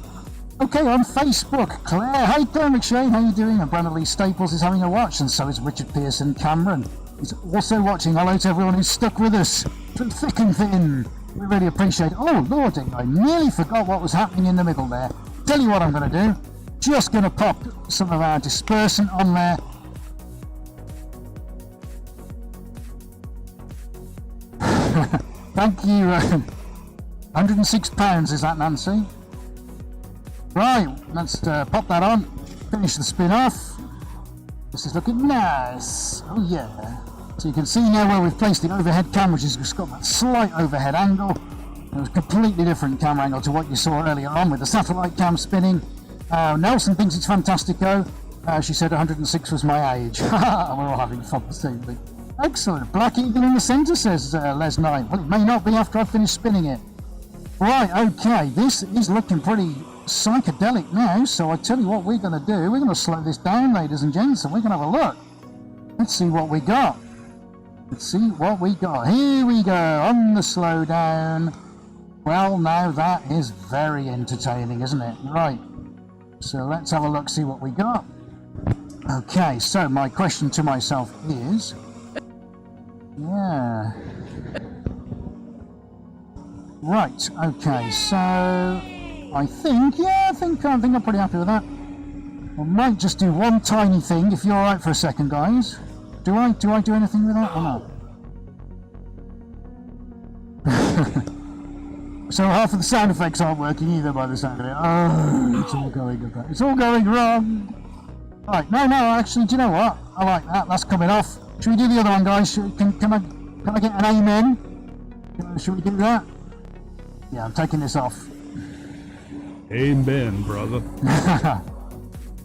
Okay, on Facebook, Claire. Hey, Claire McShane, how you doing? And Brandon Lee Staples is having a watch, and so is Richard Pearson Cameron. He's also watching. Hello to everyone who's stuck with us through thick and thin. We really appreciate it. Oh, Lordy, I nearly forgot what was happening in the middle there. Tell you what I'm going to do. Just going to pop some of our dispersant on there. Thank you. £106 is that, Nancy? Right, let's pop that on. Finish the spin off. This is looking nice. Oh yeah. So you can see now where we've placed the overhead cam, which has just got that slight overhead angle. It was a completely different camera angle to what you saw earlier on with the satellite cam spinning. Nelson thinks it's fantastico. She said 106 was my age. We're all having fun this evening. Excellent. Black Eagle in the centre, says Les 9. Well, it may not be after I finish spinning it. Right, okay. This is looking pretty psychedelic now, so I tell you what we're going to do. We're going to slow this down, ladies and gents, and we're going to have a look. Let's see what we got. Let's see what we got. Here we go, on the slow down. Well, now that is very entertaining, isn't it? Right. So let's have a look, see what we got. Okay, so my question to myself is... Yeah. Right, okay, so... I think I'm pretty happy with that. I might just do one tiny thing, if you're alright for a second, guys. Do I do anything with that or not? So half of the sound effects aren't working either by the sound of it. Oh, it's all going wrong. Right, no, actually, do you know what? I like that, that's coming off. Should we do the other one, guys? Can I get an amen? Should we do that? Yeah, I'm taking this off.
Amen, brother.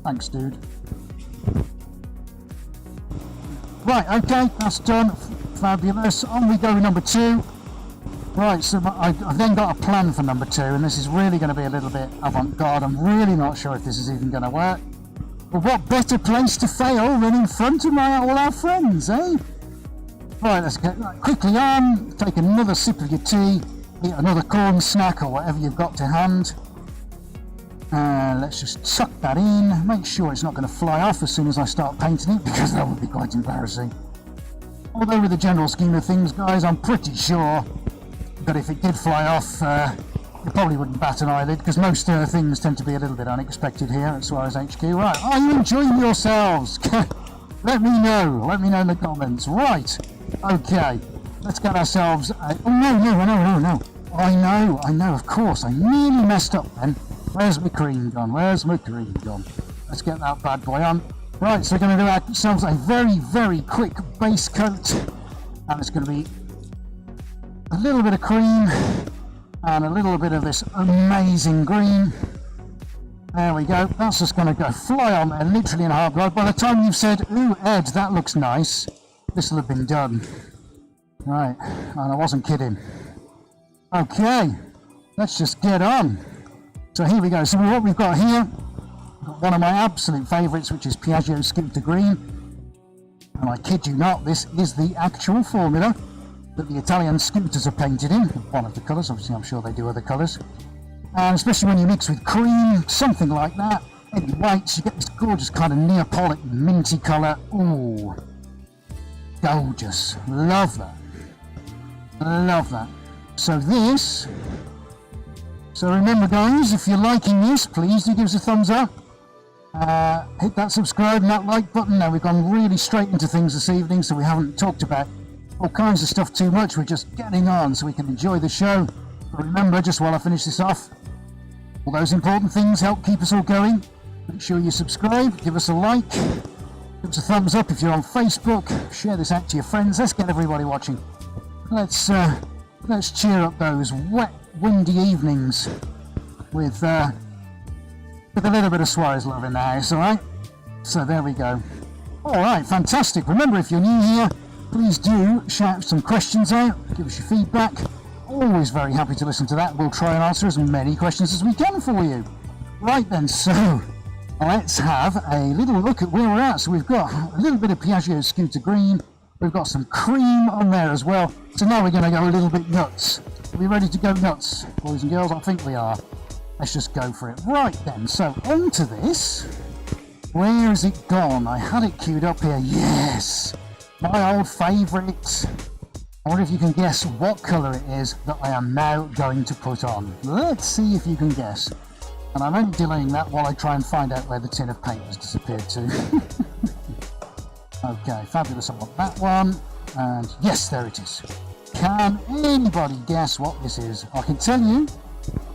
Thanks, dude. Right, okay, that's done. Fabulous. On we go, number 2. Right, so I've then got a plan for number 2, and this is really going to be a little bit avant-garde. I'm really not sure if this is even going to work. But what better place to fail than in front of all our friends, eh? Right, let's get quickly on. Take another sip of your tea. Eat another corn snack or whatever you've got to hand. Let's just tuck that in. Make sure it's not going to fly off as soon as I start painting it, because that would be quite embarrassing. Although with the general scheme of things, guys, I'm pretty sure that if it did fly off, it probably wouldn't bat an eyelid, because most things tend to be a little bit unexpected here at Suarez HQ. Right, are you enjoying yourselves? Let me know in the comments. Right, okay, let's get ourselves oh no, I know, of course, I nearly messed up then. Where's my cream gone? Let's get that bad boy on. Right, so we're going to do ourselves a very, very quick base coat, and it's going to be a little bit of cream and a little bit of this amazing green. There we go. That's just going to go fly on there, literally in a heartbeat. By the time you've said, "Ooh, Ed, that looks nice," this will have been done. Right, and I wasn't kidding. Okay, let's just get on. So here we go. So what we've got here, one of my absolute favourites, which is Piaggio Scooter Green. And I kid you not, this is the actual formula that the Italian scooters are painted in. One of the colours, obviously I'm sure they do other colours. And especially when you mix with cream, something like that, any whites, you get this gorgeous kind of Neapolitan minty colour. Ooh, gorgeous. Love that. So remember, guys, if you're liking this, please do give us a thumbs up. Hit that subscribe and that like button. Now, we've gone really straight into things this evening, so we haven't talked about all kinds of stuff too much. We're just getting on so we can enjoy the show. But remember, just while I finish this off, all those important things help keep us all going. Make sure you subscribe, give us a like, give us a thumbs up if you're on Facebook, share this out to your friends. Let's get everybody watching. Let's cheer up those wet, windy evenings with a little bit of Suarez love in the house, alright? So there we go. Alright, fantastic. Remember, if you're new here, please do shout some questions out, give us your feedback, or Always very happy to listen to that. We'll try and answer as many questions as we can for you. Right then, so let's have a little look at where we're at. So we've got a little bit of Piaggio Scooter Green. We've got some cream on there as well. So now we're going to go a little bit nuts. Are we ready to go nuts, boys and girls? I think we are. Let's just go for it. Right then, so onto this. Where has it gone? I had it queued up here. Yes! My old favourite. I wonder if you can guess what colour it is that I am now going to put on. Let's see if you can guess. And I'm only delaying that while I try and find out where the tin of paint has disappeared to. Okay, fabulous. I want that one. And yes, there it is. Can anybody guess what this is? I can tell you,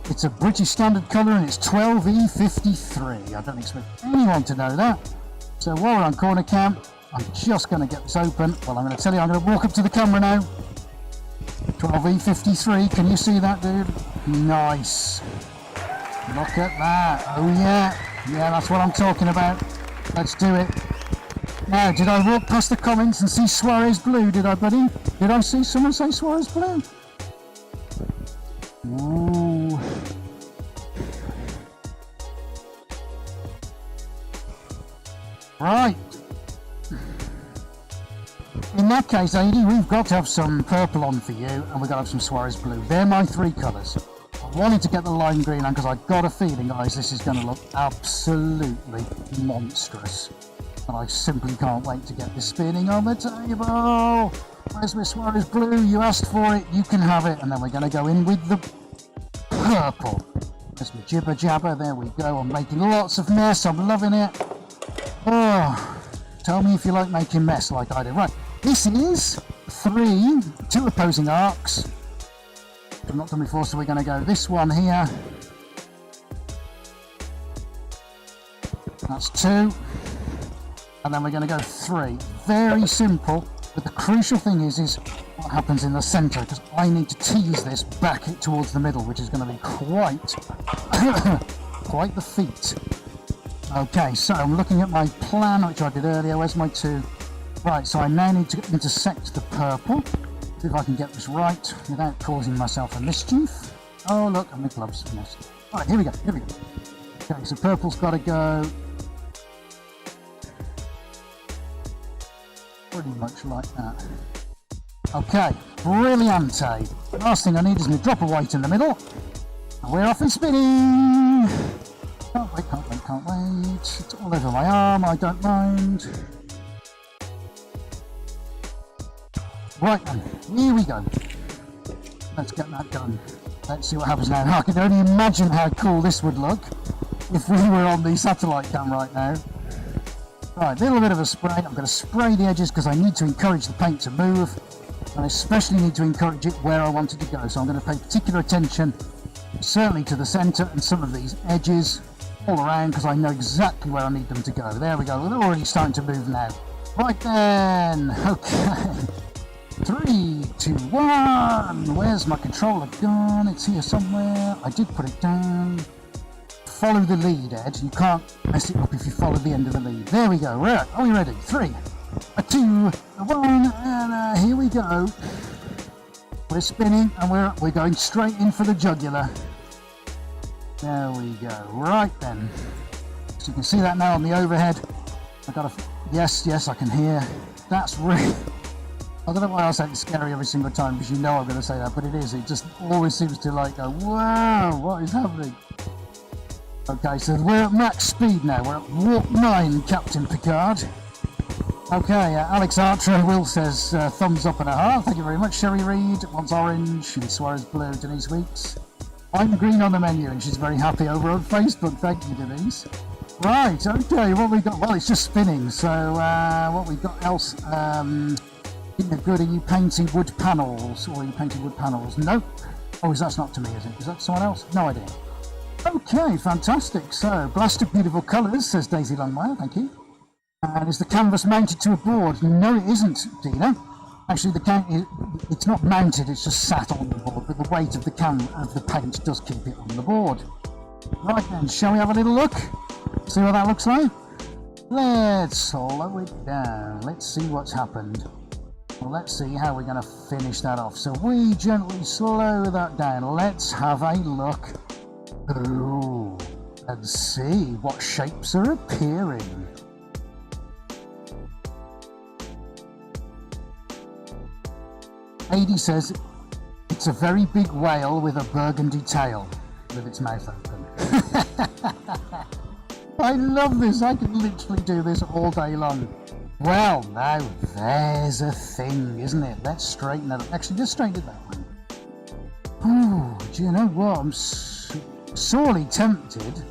it's a British Standard colour and it's 12E53. I don't expect anyone to know that. So while we're on corner cam, I'm just going to get this open. Well, I'm going to tell you, I'm going to walk up to the camera now. 12E53, can you see that, dude? Nice. Look at that. Oh yeah. Yeah, that's what I'm talking about. Let's do it. Now, did I walk past the comments and see Suarez Blue, did I, buddy? Did I see someone say Suarez Blue? Ooh. Right. In that case, Adi, we've got to have some purple on for you, and we've got to have some Suarez Blue. They're my three colours. I wanted to get the lime green on because I've got a feeling, guys, this is going to look absolutely monstrous. And I simply can't wait to get this spinning on the table. Where's my Suarez Blue? You asked for it, you can have it. And then we're going to go in with the purple. There's my jibber jabber, there we go. I'm making lots of mess, I'm loving it. Oh, tell me if you like making mess like I do. Right, this is two opposing arcs. I've not done before, so we're going to go this one here. That's 2. And then we're going to go 3. Very simple, but the crucial thing is what happens in the centre, because I need to tease this back towards the middle, which is going to be quite the feat. Okay, so I'm looking at my plan, which I did earlier. Where's my 2? Right, so I now need to intersect the purple. See if I can get this right without causing myself a mischief. Oh, look, and my gloves missed. Right, here we go. Okay, so purple's got to go pretty much like that. Okay, brilliante. Last thing I need is my drop of white in the middle. And we're off and spinning. Can't wait. It's all over my arm, I don't mind. Right then, here we go. Let's get that done. Let's see what happens now. I can only imagine how cool this would look if we were on the satellite cam right now. Right, a little bit of a spray. I'm going to spray the edges because I need to encourage the paint to move. And I especially need to encourage it where I want it to go. So I'm going to pay particular attention, certainly to the centre and some of these edges all around, because I know exactly where I need them to go. There we go. They're already starting to move now. Right then. Okay. 3, 2, 1. Where's my controller gone? It's here somewhere. I did put it down. Follow the lead, Ed. You can't mess it up if you follow the end of the lead. There we go. Right. Are we ready? 3, 2, 1, and here we go. We're spinning and we're going straight in for the jugular. There we go. Right then. So you can see that now on the overhead. I got a yes, I can hear. That's really. I don't know why I say it's scary every single time, because you know I'm going to say that, but it is. It just always seems to like go, wow, what is happening? Okay, so we're at max speed now. We're at warp 9, Captain Picard. Okay, Alex Archer Will says thumbs up and a half. Thank you very much. Sherry Reed wants orange, and Suarez Blue. Denise Weeks. I'm green on the menu, and she's very happy over on Facebook. Thank you, Denise. Right, okay, what we got? Well, it's just spinning. So what we got else? Good. Are you painting wood panels? Or are you painting wood panels? Nope. Oh, that's not to me, is it? Is that someone else? No idea. Okay, fantastic. So, blast of beautiful colours, says Daisy Longmire. Thank you. And is the canvas mounted to a board? No, it isn't, Dina. Actually, it's not mounted, it's just sat on the board, but the weight of the paint does keep it on the board. Right then, shall we have a little look? See what that looks like? Let's slow it down. Let's see what's happened. Well, let's see how we're going to finish that off. So we gently slow that down. Let's have a look. Ooh, and see what shapes are appearing. AD says it's a very big whale with a burgundy tail with its mouth open. I love this. I could literally do this all day long. Well, now there's a thing, isn't it? Let's straighten it up. Actually, just straighten it that way. Oh, do you know what? I'm sorely tempted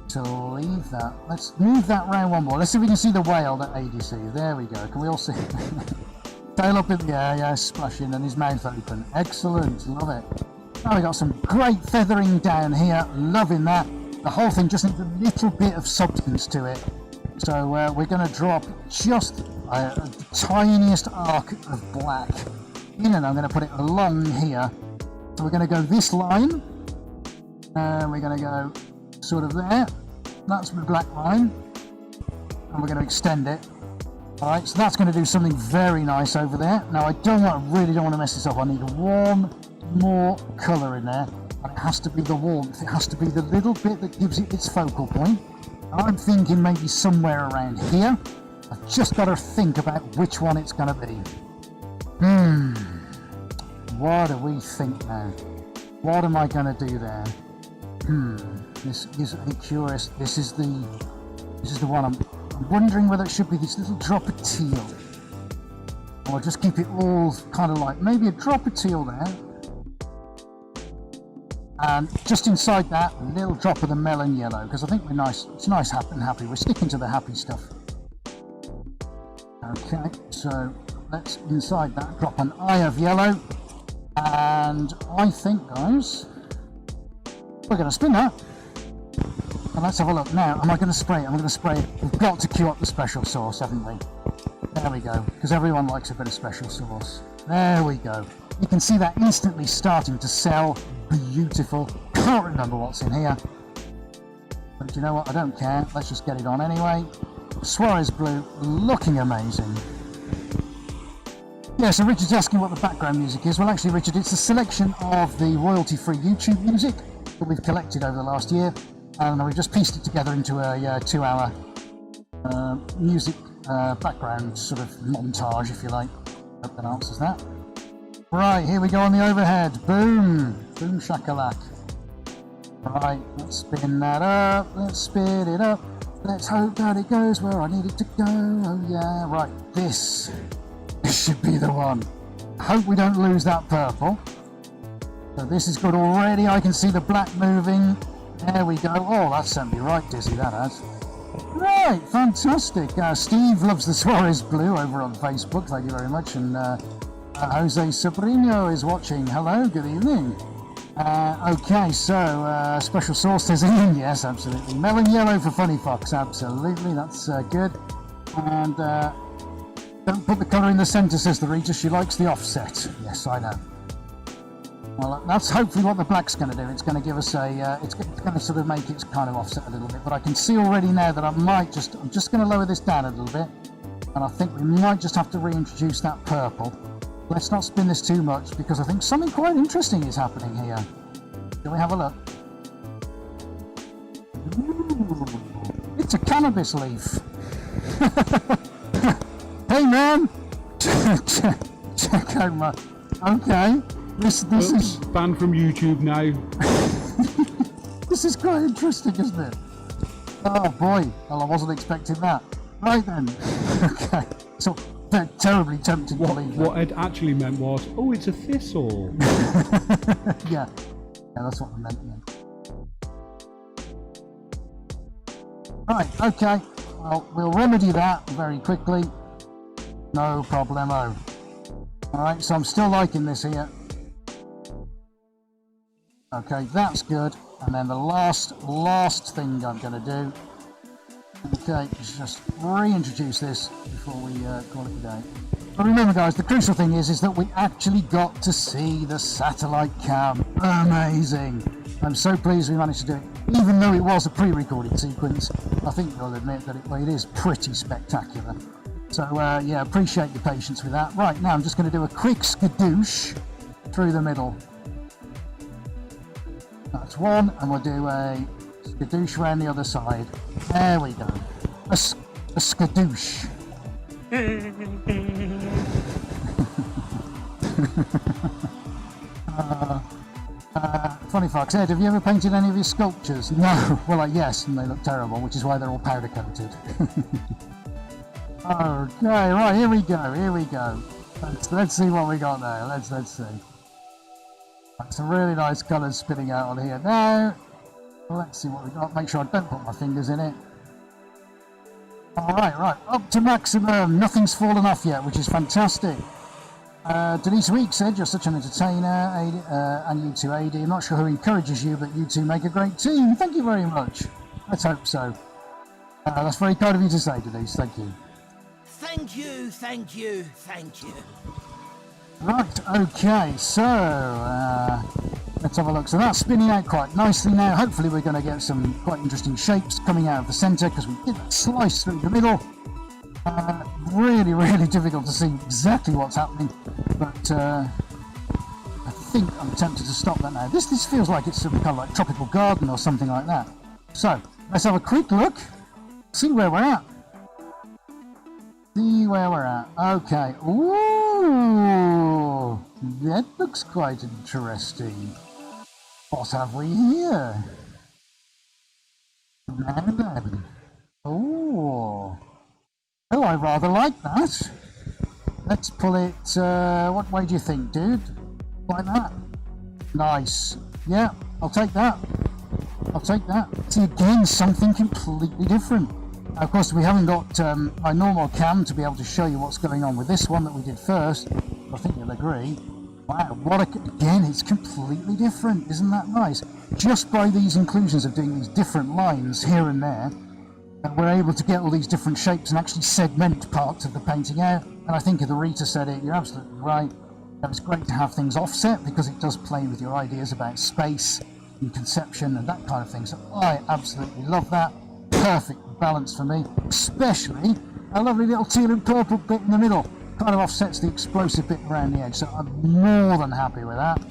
to leave that. Let's move that round one more. Let's see if we can see the whale that AD sees. There we go. Can we all see? Tail up in the air, yeah, splashing, and his mouth open. Excellent, love it. Now we got some great feathering down here. Loving that. The whole thing just needs a little bit of substance to it. So we're going to drop just the tiniest arc of black in, and I'm going to put it along here. So we're going to go this line, and we're going to go sort of there. That's my black line, and we're going to extend it. All right, so that's going to do something very nice over there. Now I really don't want to mess this up. I need one more colour in there, and it has to be the warmth. It has to be the little bit that gives it its focal point. I'm thinking maybe somewhere around here. I've just got to think about which one it's going to be. What do we think now? What am I going to do there? This is curious. This is the one I'm wondering whether it should be this little drop of teal, or just keep it all kind of like maybe a drop of teal there, and just inside that a little drop of the melon yellow, because I think we're nice. It's nice, happy and happy. We're sticking to the happy stuff. Okay, so let's inside that drop an eye of yellow, and I think, guys, we're going to spin that. And let's have a look now. Am I going to spray it? I'm going to spray it. We've got to queue up the special sauce, haven't we? There we go, because everyone likes a bit of special sauce. There we go. You can see that instantly starting to sell. Beautiful. Can't remember what's in here, but you know what? I don't care. Let's just get it on anyway. Suarez blue, looking amazing. Yeah, so Richard's asking what the background music is. Well, actually, Richard, it's a selection of the royalty-free YouTube music that we've collected over the last year, and we've just pieced it together into a 2-hour music background sort of montage, if you like. Hope that answers that. Right, here we go on the overhead. Boom! Boom shakalak. Right, let's spin that up. Let's spin it up. Let's hope that it goes where I need it to go. Oh yeah, right, this should be the one. Hope we don't lose that purple. So this is good already. I can see the black moving. There we go. Oh, that sent me right dizzy, that has. Right, fantastic. Steve loves the Suarez blue over on Facebook. Thank you very much. And Jose Sobrino is watching. Hello, good evening. Okay, so special sauce says in. Yes, absolutely. Melon yellow for Funny Fox. Absolutely, that's good. And don't put the colour in the centre, says the reader. She likes the offset. Yes, I know. Well, that's hopefully what the black's going to do. It's going to give us a, it's going to sort of make it kind of offset a little bit. But I can see already now that I'm just going to lower this down a little bit. And I think we might just have to reintroduce that purple. Let's not spin this too much, because I think something quite interesting is happening here. Shall we have a look? Ooh, it's a cannabis leaf. Hey man! Check out my... Okay. This is
banned from YouTube now.
This is quite interesting, isn't it? Oh boy, well, I wasn't expecting that. Right then. Okay. So they're terribly tempting to leave.
What it actually meant was, oh, it's a thistle.
Yeah, that's what I meant. Yeah. Right. Okay. Well, we'll remedy that very quickly. No problemo. All right. So I'm still liking this here. Okay, that's good. And then the last thing I'm going to do, okay, is just reintroduce this before we call it a day. But remember, guys, the crucial thing is that we actually got to see the satellite cam. Amazing! I'm so pleased we managed to do it, even though it was a pre-recorded sequence. I think you'll admit that it is pretty spectacular. So yeah, appreciate your patience with that. Right, now I'm just going to do a quick skadoosh through the middle. That's one, and we'll do a skadoosh around the other side. There we go. A skadoosh. Funny fox, Ed, have you ever painted any of your sculptures? No. Well, yes, and they look terrible, which is why they're all powder coated. Okay, right, here we go. Let's see what we got there. Let's see. Some really nice colours spitting out on here. Now, let's see what we got. Make sure I don't put my fingers in it. Right, up to maximum. Nothing's fallen off yet, which is fantastic. Denise Week said, you're such an entertainer, and you too, AD. I'm not sure who encourages you, but you two make a great team. Thank you very much. Let's hope so. That's very kind of you to say, Denise. Thank you.
Thank you, thank you, thank you.
Right, okay, so let's have a look. So that's spinning out quite nicely now. Hopefully we're going to get some quite interesting shapes coming out of the centre, because we did that slice through the middle. Really difficult to see exactly what's happening, but I think I'm tempted to stop that now. This feels like it's some kind of like tropical garden or something like that. So let's have a quick look, see where we're at. Okay. Ooh, that looks quite interesting. What have we here? Now then. Oh, I rather like that. Let's pull it. What way do you think, dude? Like that. Nice. Yeah, I'll take that. See, again, something completely different. Of course, we haven't got my normal cam to be able to show you what's going on with this one that we did first. I think you'll agree. Wow, again, it's completely different. Isn't that nice? Just by these inclusions of doing these different lines here and there, we're able to get all these different shapes and actually segment parts of the painting out. And I think Rita said it, you're absolutely right. It's great to have things offset because it does play with your ideas about space and conception and that kind of thing. So I absolutely love that. Perfect balance for me, especially a lovely little teal and purple bit in the middle. Kind of offsets the explosive bit around the edge. So I'm more than happy with that.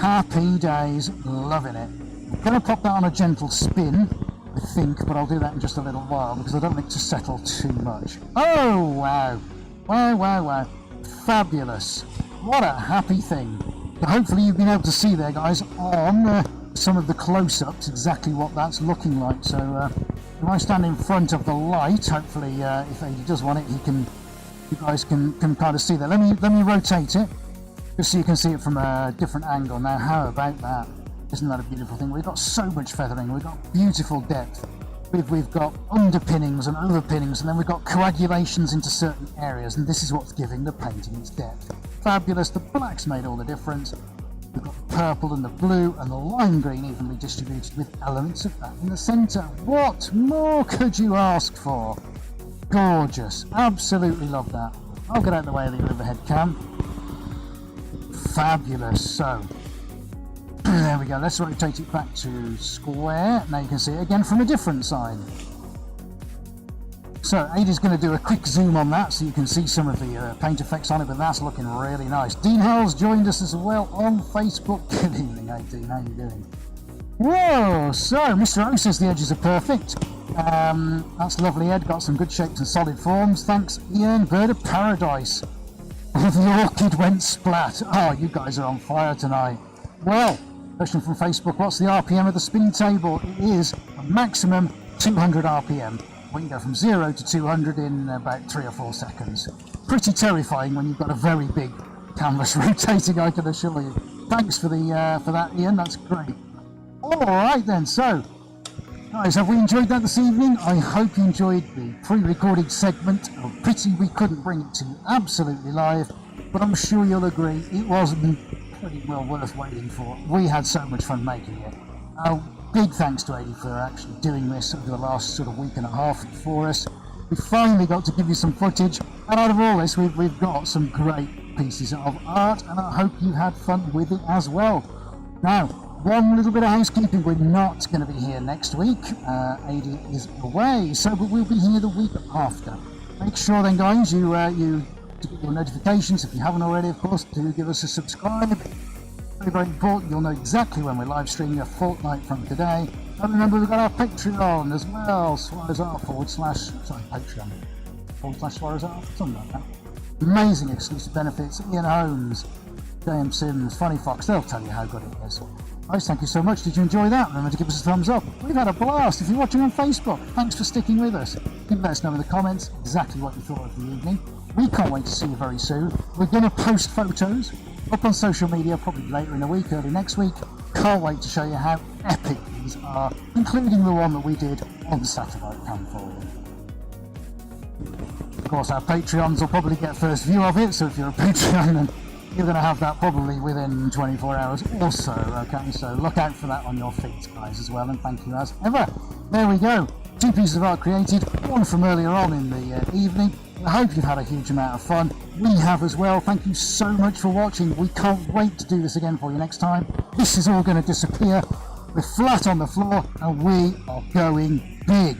Happy days, loving it. I'm going to pop that on a gentle spin, I think, but I'll do that in just a little while because I don't want it to settle too much. Oh, wow. Wow. Fabulous. What a happy thing. So hopefully you've been able to see there, guys, on some of the close-ups exactly what that's looking like. So if I stand in front of the light, hopefully if he does want it, you guys can kind of see that. Let me rotate it just so you can see it from a different angle. Now, how about that? Isn't that a beautiful thing? We've got so much feathering, we've got beautiful depth, we've got underpinnings and overpinnings, and then we've got coagulations into certain areas, and this is what's giving the painting its depth. Fabulous. The black's made all the difference. We've got the purple and the blue and the lime green evenly distributed with elements of that in the centre. What more could you ask for? Gorgeous. Absolutely love that. I'll get out of the way of the overhead cam. Fabulous. So there we go. Let's rotate it back to square. Now you can see it again from a different side. So Ada's going to do a quick zoom on that so you can see some of the paint effects on it, but that's looking really nice. Dean Howell's joined us as well on Facebook. Good evening, Dean. How you doing? Whoa! So Mr. O says the edges are perfect. That's lovely, Ed. Got some good shapes and solid forms. Thanks, Ian. Bird of Paradise. Oh, the orchid went splat. Oh, you guys are on fire tonight. Well, question from Facebook. What's the RPM of the spin table? It is a maximum 200 RPM. We can go from 0 to 200 in about 3 or 4 seconds. Pretty terrifying when you've got a very big canvas rotating, I can assure you. Thanks for that, Ian. That's great. All right then. So, guys, have we enjoyed that this evening? I hope you enjoyed the pre-recorded segment of Pity we couldn't bring it to you absolutely live, but I'm sure you'll agree it was pretty well worth waiting for. We had so much fun making it. Big thanks to Adi for actually doing this over the last sort of week and a half for us. We finally got to give you some footage, and out of all this, we've got some great pieces of art, and I hope you had fun with it as well. Now, one little bit of housekeeping. We're not going to be here next week. Adi is away, but we'll be here the week after. Make sure then, guys, you to get your notifications, if you haven't already, of course, to give us a subscribe. Very, very important. You'll know exactly when we're live streaming a fortnight from today. And remember, we've got our Patreon as well, Patreon.com/Suarezar, something like that. Amazing exclusive benefits. Ian Holmes, James Sims, Funny Fox, they'll tell you how good it is. Guys, thank you so much. Did you enjoy that? Remember to give us a thumbs up. We've had a blast. If you're watching on Facebook, thanks for sticking with us. You can let us know in the comments exactly what you thought of the evening. We can't wait to see you very soon. We're going to post photos up on social media probably later in the week, early next week. Can't wait to show you how epic these are, including the one that we did on Satellite Cam 4. Of course, our Patreons will probably get first view of it, so if you're a Patreon, then you're going to have that probably within 24 hours or so, okay? So look out for that on your feeds, guys, as well, and thank you as ever. There we go. 2 pieces of art created, one from earlier on in the evening. I hope you've had a huge amount of fun. We have as well. Thank you so much for watching. We can't wait to do this again for you next time. This is all going to disappear. We're flat on the floor and we are going big.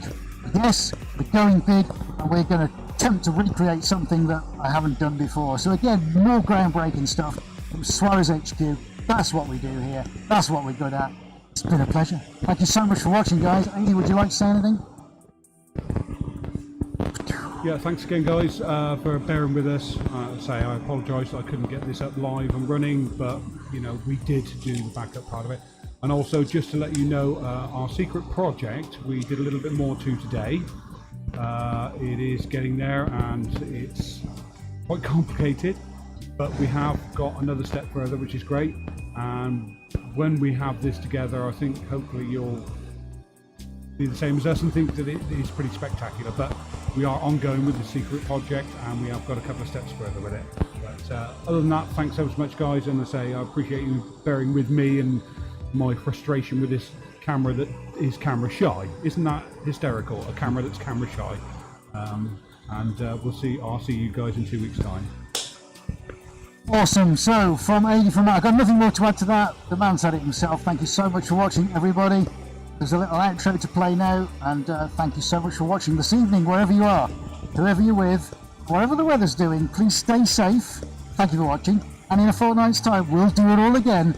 Yes, we're going big and we're going to attempt to recreate something that I haven't done before. So again, more groundbreaking stuff from Suarez HQ. That's what we do here. That's what we're good at. It's been a pleasure. Thank you so much for watching, guys. Andy, would you like to say anything?
Yeah, thanks again, guys, for bearing with us. I apologise that I couldn't get this up live and running, but you know, we did do the backup part of it. And also, just to let you know, our secret project, we did a little bit more to today. It is getting there, and it's quite complicated, but we have got another step further, which is great. And when we have this together, I think hopefully you'll be the same as us and think that it is pretty spectacular. But we are ongoing with the secret project, and we have got a couple of steps further with it. But other than that, thanks so much, guys, and I appreciate you bearing with me and my frustration with this camera that is camera shy. Isn't that hysterical? A camera that's camera shy. I'll see you guys in 2 weeks' time.
Awesome. So from Adi, from Matt, I've got nothing more to add to that. The man said it himself. Thank you so much for watching, everybody. There's a little outro to play now, and thank you so much for watching this evening, wherever you are, whoever you're with, whatever the weather's doing. Please stay safe. Thank you for watching, and in a fortnight's time, we'll do it all again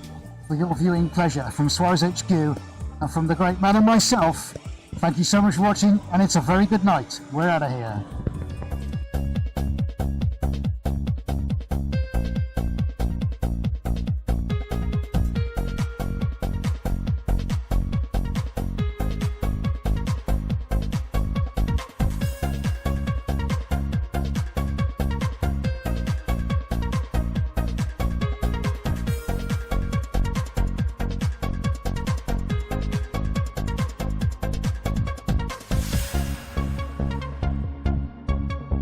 for your viewing pleasure. From Suarez HQ and from the great man and myself, thank you so much for watching, and it's a very good night. We're out of here.